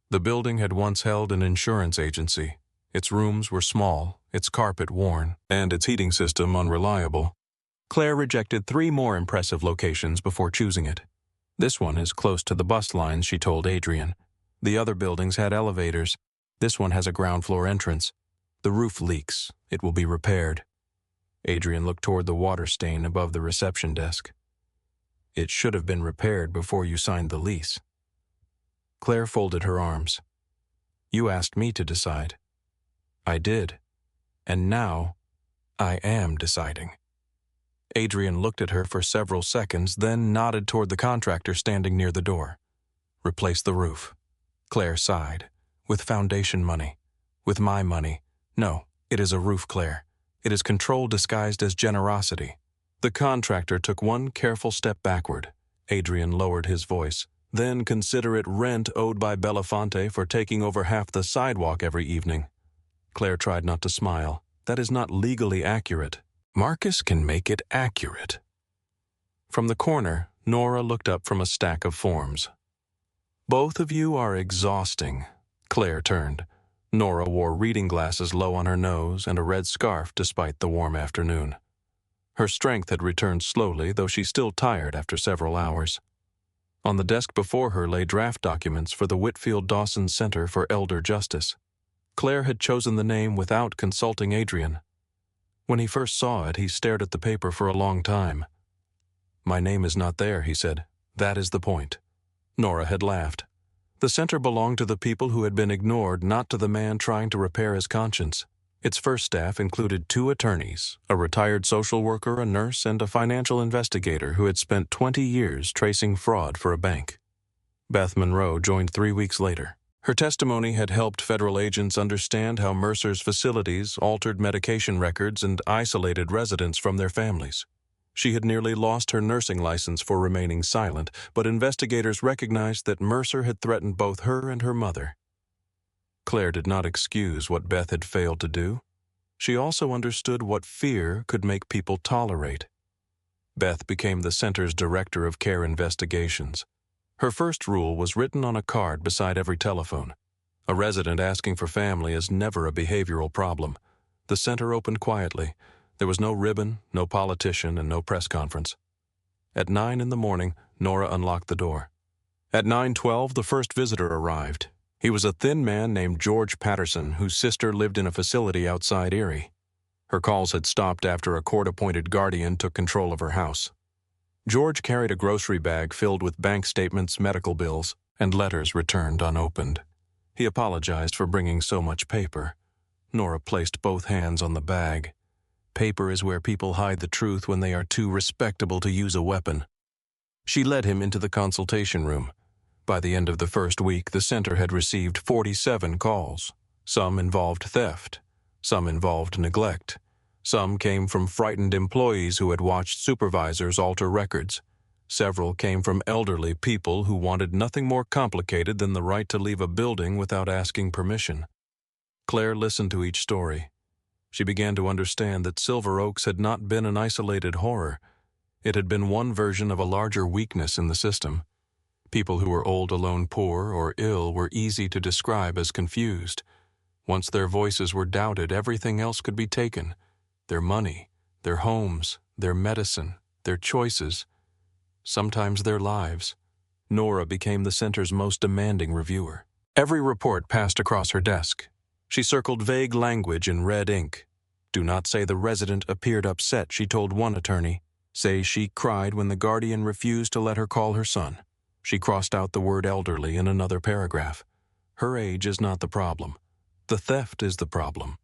The building had once held an insurance agency. Its rooms were small, its carpet worn, and its heating system unreliable. Claire rejected 3 more impressive locations before choosing it. This one is close to the bus lines, she told Adrian. The other buildings had elevators. This one has a ground floor entrance. The roof leaks. It will be repaired. Adrian looked toward the water stain above the reception desk. It should have been repaired before you signed the lease. Claire folded her arms. You asked me to decide. I did. And now, I am deciding. Adrian looked at her for several seconds, then nodded toward the contractor standing near the door. Replace the roof. Claire sighed. With foundation money. With my money. No, it is a roof, Claire. It is control disguised as generosity. The contractor took one careful step backward. Adrian lowered his voice. Then consider it rent owed by Belafonte for taking over half the sidewalk every evening. Claire tried not to smile. That is not legally accurate. Marcus can make it accurate. From the corner, Nora looked up from a stack of forms. Both of you are exhausting. Claire turned. Nora wore reading glasses low on her nose and a red scarf despite the warm afternoon. Her strength had returned slowly, though she still tired after several hours. On the desk before her lay draft documents for the Whitfield Dawson Center for Elder Justice. Claire had chosen the name without consulting Adrian. When he first saw it, he stared at the paper for a long time. My name is not there, he said. That is the point. Nora had laughed. The center belonged to the people who had been ignored, not to the man trying to repair his conscience. Its first staff included 2 attorneys, a retired social worker, a nurse, and a financial investigator who had spent 20 years tracing fraud for a bank. Beth Monroe joined 3 weeks later. Her testimony had helped federal agents understand how Mercer's facilities altered medication records and isolated residents from their families. She had nearly lost her nursing license for remaining silent, but investigators recognized that Mercer had threatened both her and her mother. Claire did not excuse what Beth had failed to do. She also understood what fear could make people tolerate. Beth became the center's director of care investigations. Her first rule was written on a card beside every telephone. A resident asking for family is never a behavioral problem. The center opened quietly. There was no ribbon, no politician, and no press conference. At 9 in the morning, Nora unlocked the door. At 9:12, the first visitor arrived. He was a thin man named George Patterson, whose sister lived in a facility outside Erie. Her calls had stopped after a court-appointed guardian took control of her house. George carried a grocery bag filled with bank statements, medical bills, and letters returned unopened. He apologized for bringing so much paper. Nora placed both hands on the bag. Paper is where people hide the truth when they are too respectable to use a weapon. She led him into the consultation room. By the end of the first week, the center had received 47 calls. Some involved theft. Some involved neglect. Some came from frightened employees who had watched supervisors alter records. Several came from elderly people who wanted nothing more complicated than the right to leave a building without asking permission. Claire listened to each story. She began to understand that Silver Oaks had not been an isolated horror. It had been one version of a larger weakness in the system. People who were old, alone, poor, or ill were easy to describe as confused. Once their voices were doubted, everything else could be taken. Their money, their homes, their medicine, their choices, sometimes their lives. Nora became the center's most demanding reviewer. Every report passed across her desk. She circled vague language in red ink. Do not say the resident appeared upset, she told one attorney. Say she cried when the guardian refused to let her call her son. She crossed out the word elderly in another paragraph. Her age is not the problem. The theft is the problem.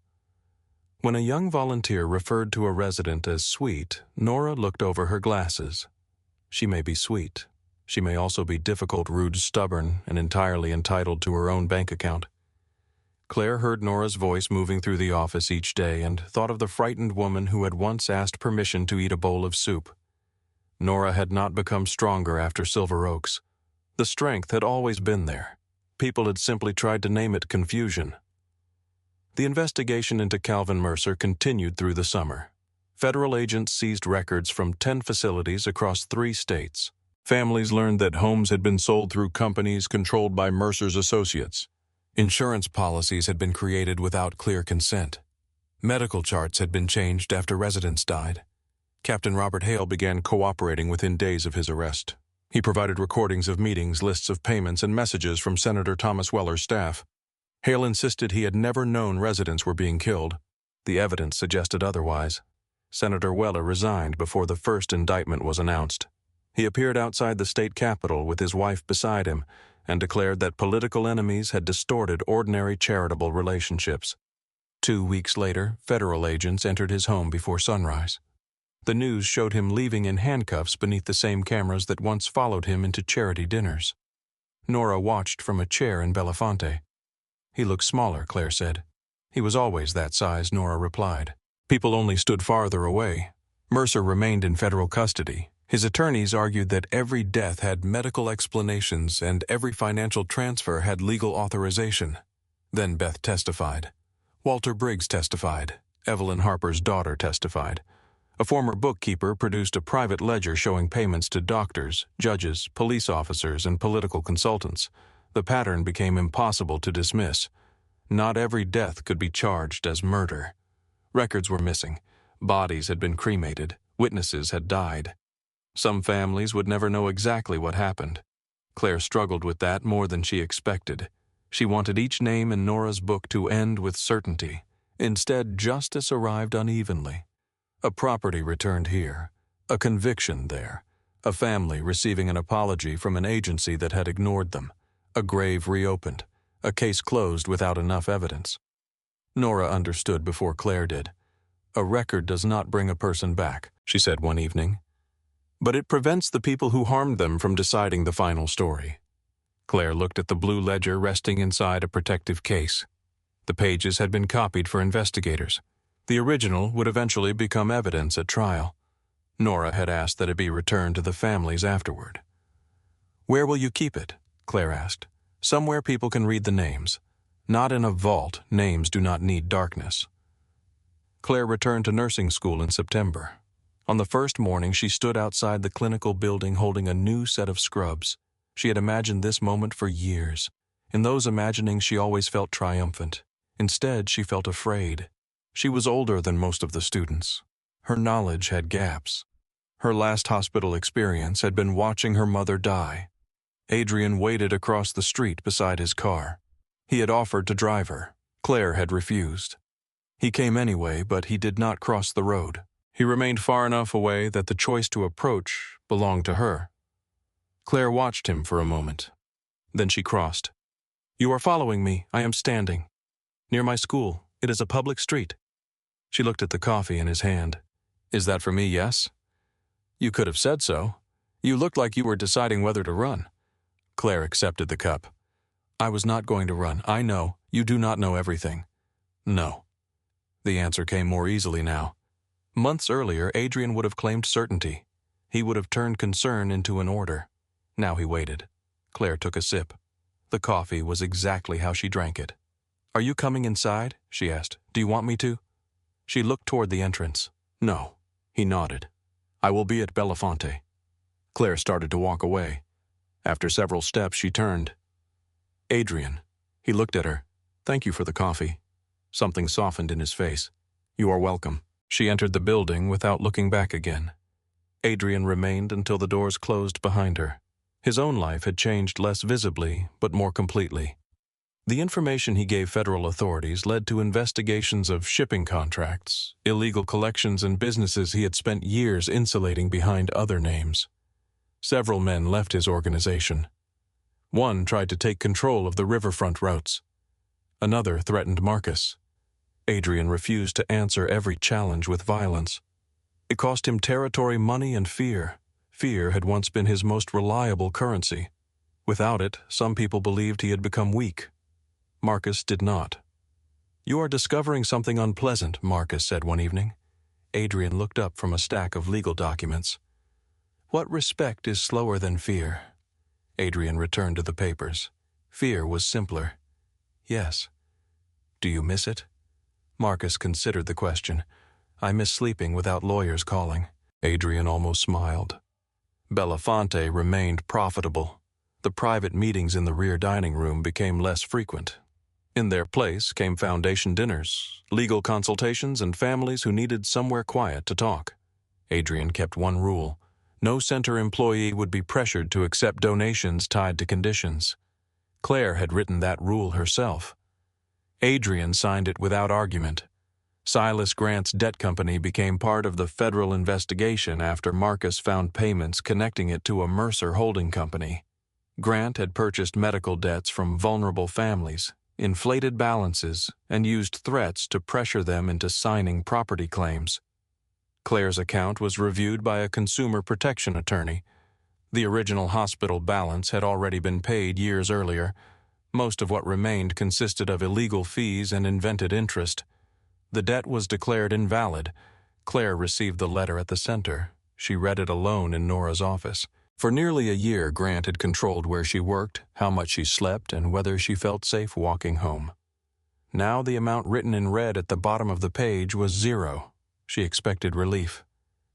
When a young volunteer referred to a resident as sweet, Nora looked over her glasses. She may be sweet. She may also be difficult, rude, stubborn, and entirely entitled to her own bank account. Claire heard Nora's voice moving through the office each day and thought of the frightened woman who had once asked permission to eat a bowl of soup. Nora had not become stronger after Silver Oaks. The strength had always been there. People had simply tried to name it confusion. The investigation into Calvin Mercer continued through the summer. Federal agents seized records from 10 facilities across 3 states. Families learned that homes had been sold through companies controlled by Mercer's associates. Insurance policies had been created without clear consent. Medical charts had been changed after residents died. Captain Robert Hale began cooperating within days of his arrest. He provided recordings of meetings, lists of payments, and messages from Senator Thomas Weller's staff. Hale insisted he had never known residents were being killed. The evidence suggested otherwise. Senator Weller resigned before the first indictment was announced. He appeared outside the state capitol with his wife beside him and declared that political enemies had distorted ordinary charitable relationships. 2 weeks later, federal agents entered his home before sunrise. The news showed him leaving in handcuffs beneath the same cameras that once followed him into charity dinners. Nora watched from a chair in Belafonte. He looked smaller, Claire said. He was always that size, Nora replied. People only stood farther away. Mercer remained in federal custody. His attorneys argued that every death had medical explanations and every financial transfer had legal authorization. Then Beth testified. Walter Briggs testified. Evelyn Harper's daughter testified. A former bookkeeper produced a private ledger showing payments to doctors, judges, police officers, and political consultants. The pattern became impossible to dismiss. Not every death could be charged as murder. Records were missing. Bodies had been cremated. Witnesses had died. Some families would never know exactly what happened. Claire struggled with that more than she expected. She wanted each name in Nora's book to end with certainty. Instead, justice arrived unevenly. A property returned here, a conviction there, a family receiving an apology from an agency that had ignored them, a grave reopened, a case closed without enough evidence. Nora understood before Claire did. A record does not bring a person back, she said one evening, but it prevents the people who harmed them from deciding the final story. Claire looked at the blue ledger resting inside a protective case. The pages had been copied for investigators. The original would eventually become evidence at trial. Nora had asked that it be returned to the families afterward. "Where will you keep it?" Claire asked. "Somewhere people can read the names. Not in a vault. Names do not need darkness." Claire returned to nursing school in September. On the first morning, she stood outside the clinical building holding a new set of scrubs. She had imagined this moment for years. In those imaginings, she always felt triumphant. Instead, she felt afraid. She was older than most of the students. Her knowledge had gaps. Her last hospital experience had been watching her mother die. Adrian waited across the street beside his car. He had offered to drive her. Claire had refused. He came anyway, but he did not cross the road. He remained far enough away that the choice to approach belonged to her. Claire watched him for a moment. Then she crossed. "You are following me. I am standing. Near my school. It is a public street." She looked at the coffee in his hand. "Is that for me, yes?" "You could have said so. You looked like you were deciding whether to run." Claire accepted the cup. "I was not going to run. I know. You do not know everything." "No." The answer came more easily now. Months earlier, Adrian would have claimed certainty. He would have turned concern into an order. Now he waited. Claire took a sip. The coffee was exactly how she drank it. "Are you coming inside?" she asked. "Do you want me to?" She looked toward the entrance. "No." He nodded. "I will be at Belafonte." Claire started to walk away. After several steps, she turned. "Adrian." He looked at her. "Thank you for the coffee." Something softened in his face. "You are welcome." She entered the building without looking back again. Adrian remained until the doors closed behind her. His own life had changed less visibly, but more completely. The information he gave federal authorities led to investigations of shipping contracts, illegal collections, and businesses he had spent years insulating behind other names. Several men left his organization. One tried to take control of the riverfront routes. Another threatened Marcus. Adrian refused to answer every challenge with violence. It cost him territory, money, and fear. Fear had once been his most reliable currency. Without it, some people believed he had become weak. Marcus did not. "You are discovering something unpleasant," Marcus said one evening. Adrian looked up from a stack of legal documents. "What respect is slower than fear?" Adrian returned to the papers. Fear was simpler. "Yes." "Do you miss it?" Marcus considered the question. "I miss sleeping without lawyers calling." Adrian almost smiled. Belafonte remained profitable. The private meetings in the rear dining room became less frequent. In their place came foundation dinners, legal consultations, and families who needed somewhere quiet to talk. Adrian kept one rule. No center employee would be pressured to accept donations tied to conditions. Claire had written that rule herself. Adrian signed it without argument. Silas Grant's debt company became part of the federal investigation after Marcus found payments connecting it to a Mercer holding company. Grant had purchased medical debts from vulnerable families, inflated balances, and used threats to pressure them into signing property claims. Claire's account was reviewed by a consumer protection attorney. The original hospital balance had already been paid years earlier. Most of what remained consisted of illegal fees and invented interest. The debt was declared invalid. Claire received the letter at the center. She read it alone in Nora's office. For nearly a year, Grant had controlled where she worked, how much she slept, and whether she felt safe walking home. Now the amount written in red at the bottom of the page was 0. She expected relief.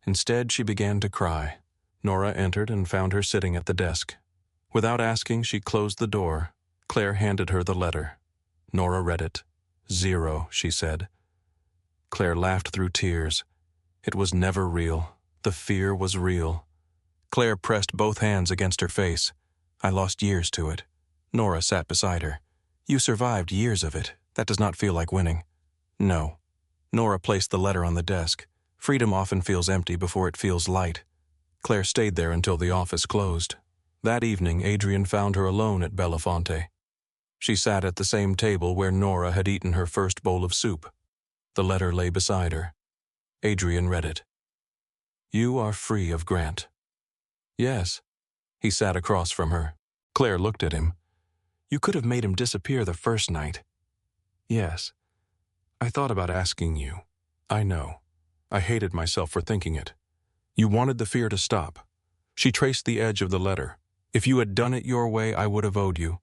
Instead, she began to cry. Nora entered and found her sitting at the desk. Without asking, she closed the door. Claire handed her the letter. Nora read it. 0, she said. Claire laughed through tears. It was never real. The fear was real. Claire pressed both hands against her face. "I lost years to it." Nora sat beside her. "You survived years of it. That does not feel like winning." "No." Nora placed the letter on the desk. Freedom often feels empty before it feels light. Claire stayed there until the office closed. That evening, Adrian found her alone at Belafonte. She sat at the same table where Nora had eaten her first bowl of soup. The letter lay beside her. Adrian read it. "You are free of Grant." "Yes." He sat across from her. Claire looked at him. You could have made him disappear the first night. Yes. I thought about asking you. I know. I hated myself for thinking it. You wanted the fear to stop. She traced the edge of the letter. If you had done it your way, I would have owed you.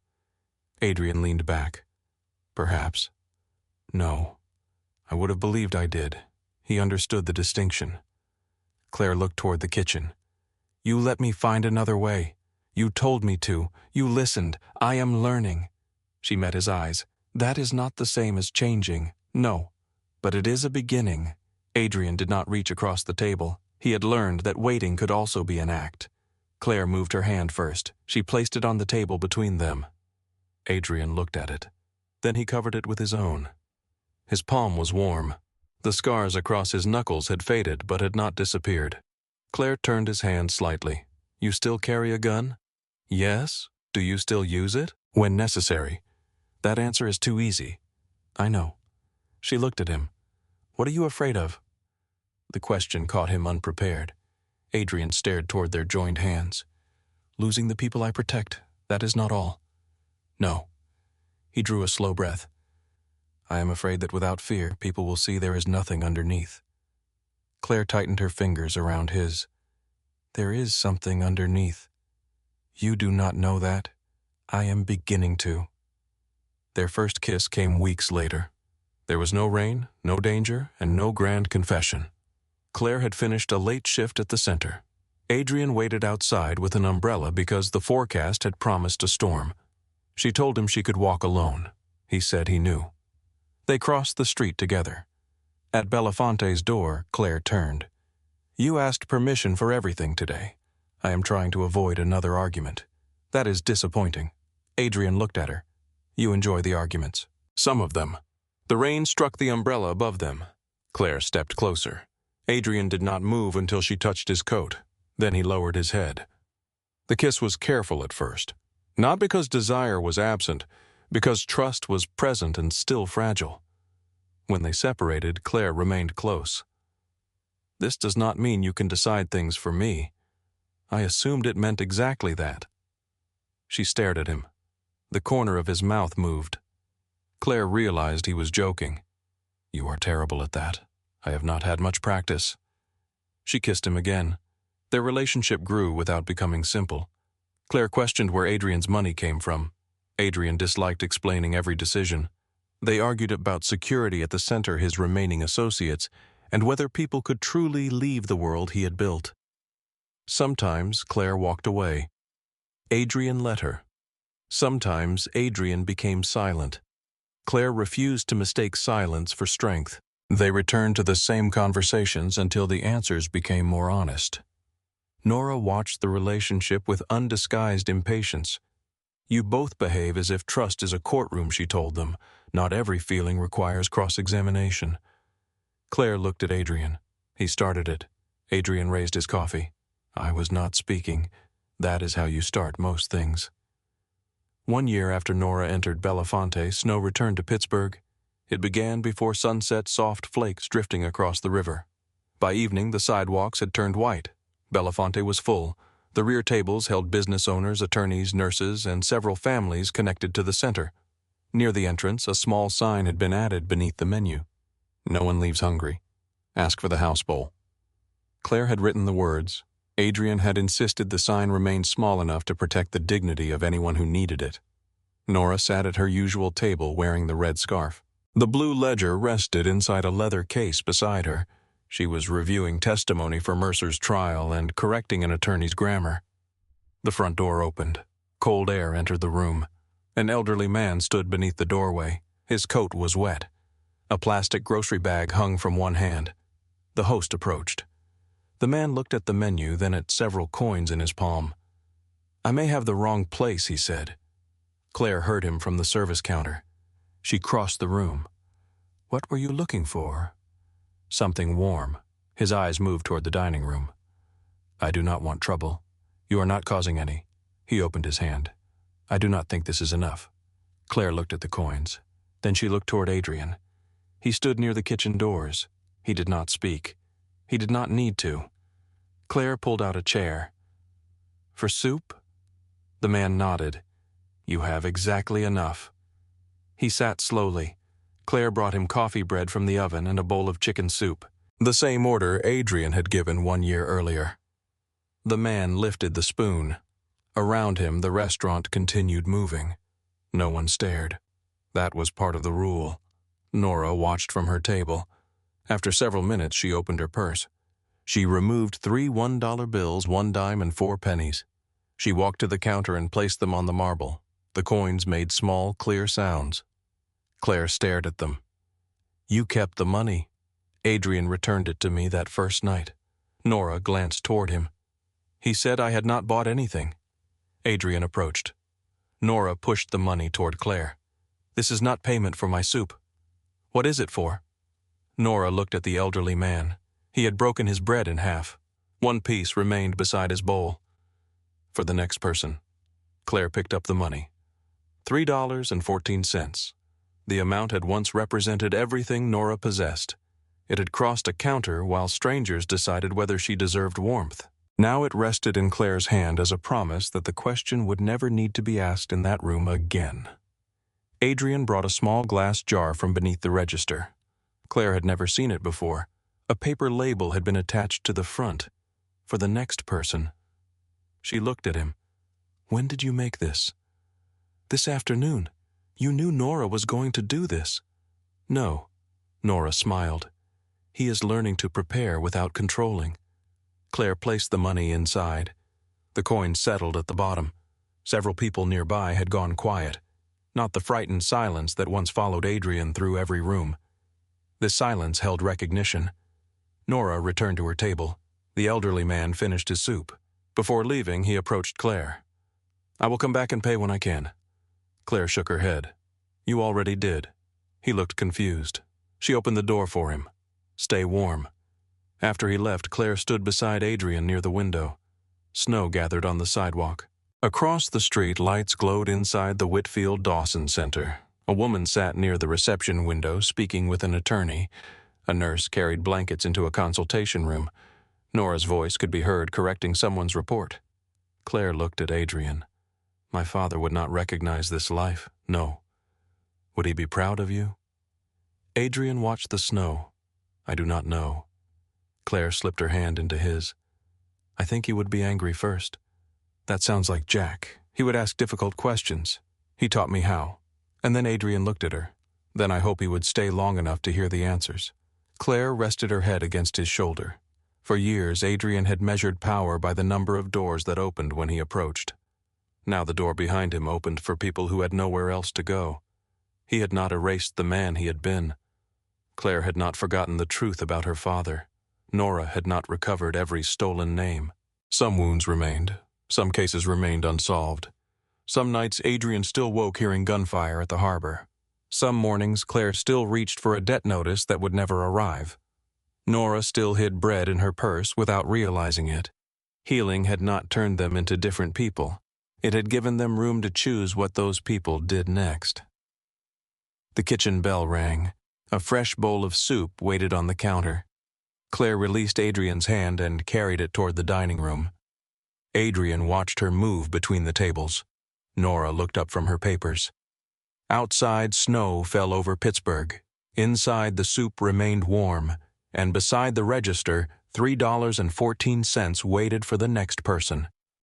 Adrian leaned back. Perhaps. No. I would have believed I did. He understood the distinction. Claire looked toward the kitchen. You let me find another way. You told me to. You listened. I am learning. She met his eyes. That is not the same as changing. No. But it is a beginning. Adrian did not reach across the table. He had learned that waiting could also be an act. Claire moved her hand first. She placed it on the table between them. Adrian looked at it. Then he covered it with his own. His palm was warm. The scars across his knuckles had faded but had not disappeared. Claire turned his hand slightly. You still carry a gun? Yes. Do you still use it? When necessary. That answer is too easy. I know. She looked at him. What are you afraid of? The question caught him unprepared. Adrian stared toward their joined hands. Losing the people I protect, that is not all. No. He drew a slow breath. I am afraid that without fear, people will see there is nothing underneath. Claire tightened her fingers around his. There is something underneath. You do not know that. I am beginning to. Their first kiss came weeks later. There was no rain, no danger, and no grand confession. Claire had finished a late shift at the center. Adrian waited outside with an umbrella because the forecast had promised a storm. She told him she could walk alone. He said he knew. They crossed the street together. At Belafonte's door, Claire turned. You asked permission for everything today. I am trying to avoid another argument. That is disappointing. Adrian looked at her. You enjoy the arguments. Some of them. The rain struck the umbrella above them. Claire stepped closer. Adrian did not move until she touched his coat. Then he lowered his head. The kiss was careful at first. Not because desire was absent, because trust was present and still fragile. When they separated, Claire remained close. This does not mean you can decide things for me. I assumed it meant exactly that. She stared at him. The corner of his mouth moved. Claire realized he was joking. You are terrible at that. I have not had much practice. She kissed him again. Their relationship grew without becoming simple. Claire questioned where Adrian's money came from. Adrian disliked explaining every decision. They argued about security at the center, his remaining associates, and whether people could truly leave the world he had built. Sometimes Claire walked away. Adrian let her. Sometimes Adrian became silent. Claire refused to mistake silence for strength. They returned to the same conversations until the answers became more honest. Nora watched the relationship with undisguised impatience. You both behave as if trust is a courtroom, she told them. Not every feeling requires cross-examination. Claire looked at Adrian. He started it. Adrian raised his coffee. I was not speaking. That is how you start most things. 1 year after Nora entered Belafonte, snow returned to Pittsburgh. It began before sunset, soft flakes drifting across the river. By evening, the sidewalks had turned white. Belafonte was full. The rear tables held business owners, attorneys, nurses, and several families connected to the center. Near the entrance, a small sign had been added beneath the menu. No one leaves hungry. Ask for the house bowl. Claire had written the words. Adrian had insisted the sign remain small enough to protect the dignity of anyone who needed it. Nora sat at her usual table wearing the red scarf. The blue ledger rested inside a leather case beside her. She was reviewing testimony for Mercer's trial and correcting an attorney's grammar. The front door opened. Cold air entered the room. An elderly man stood beneath the doorway. His coat was wet. A plastic grocery bag hung from one hand. The host approached. The man looked at the menu, then at several coins in his palm. I may have the wrong place, he said. Claire heard him from the service counter. She crossed the room. What were you looking for? Something warm. His eyes moved toward the dining room. I do not want trouble. You are not causing any. He opened his hand. I do not think this is enough. Claire looked at the coins. Then she looked toward Adrian. He stood near the kitchen doors. He did not speak. He did not need to. Claire pulled out a chair. For soup? The man nodded. You have exactly enough. He sat slowly. Claire brought him coffee bread from the oven and a bowl of chicken soup, the same order Adrian had given 1 year earlier. The man lifted the spoon. Around him, the restaurant continued moving. No one stared. That was part of the rule. Nora watched from her table. After several minutes, she opened her purse. She removed 3 $1 bills, 1 dime and 4 pennies. She walked to the counter and placed them on the marble. The coins made small, clear sounds. Claire stared at them. You kept the money. Adrian returned it to me that first night. Nora glanced toward him. He said I had not bought anything. Adrian approached. Nora pushed the money toward Claire. This is not payment for my soup. What is it for? Nora looked at the elderly man. He had broken his bread in half. 1 piece remained beside his bowl. For the next person. Claire picked up the money. $3.14. The amount had once represented everything Nora possessed. It had crossed a counter while strangers decided whether she deserved warmth. Now it rested in Claire's hand as a promise that the question would never need to be asked in that room again. Adrian brought a small glass jar from beneath the register. Claire had never seen it before. A paper label had been attached to the front. For the next person. She looked at him. When did you make this? This afternoon. You knew Nora was going to do this. No. Nora smiled. He is learning to prepare without controlling. Claire placed the money inside. The coins settled at the bottom. Several people nearby had gone quiet. Not the frightened silence that once followed Adrian through every room. This silence held recognition. Nora returned to her table. The elderly man finished his soup. Before leaving, he approached Claire. I will come back and pay when I can. Claire shook her head. You already did. He looked confused. She opened the door for him. Stay warm. After he left, Claire stood beside Adrian near the window. Snow gathered on the sidewalk. Across the street, lights glowed inside the Whitfield Dawson Center. A woman sat near the reception window speaking with an attorney. A nurse carried blankets into a consultation room. Nora's voice could be heard correcting someone's report. Claire looked at Adrian. My father would not recognize this life, no. Would he be proud of you? Adrian watched the snow. I do not know. Claire slipped her hand into his. I think he would be angry first. That sounds like Jack. He would ask difficult questions. He taught me how. And then Adrian looked at her. Then I hope he would stay long enough to hear the answers. Claire rested her head against his shoulder. For years, Adrian had measured power by the number of doors that opened when he approached. Now the door behind him opened for people who had nowhere else to go. He had not erased the man he had been. Claire had not forgotten the truth about her father. Nora had not recovered every stolen name. Some wounds remained. Some cases remained unsolved. Some nights Adrian still woke hearing gunfire at the harbor. Some mornings Claire still reached for a debt notice that would never arrive. Nora still hid bread in her purse without realizing it. Healing had not turned them into different people. It had given them room to choose what those people did next. The kitchen bell rang. A fresh bowl of soup waited on the counter. Claire released Adrian's hand and carried it toward the dining room. Adrian watched her move between the tables. Nora looked up from her papers. Outside, snow fell over Pittsburgh. Inside, the soup remained warm, and beside the register, $3.14 waited for the next person.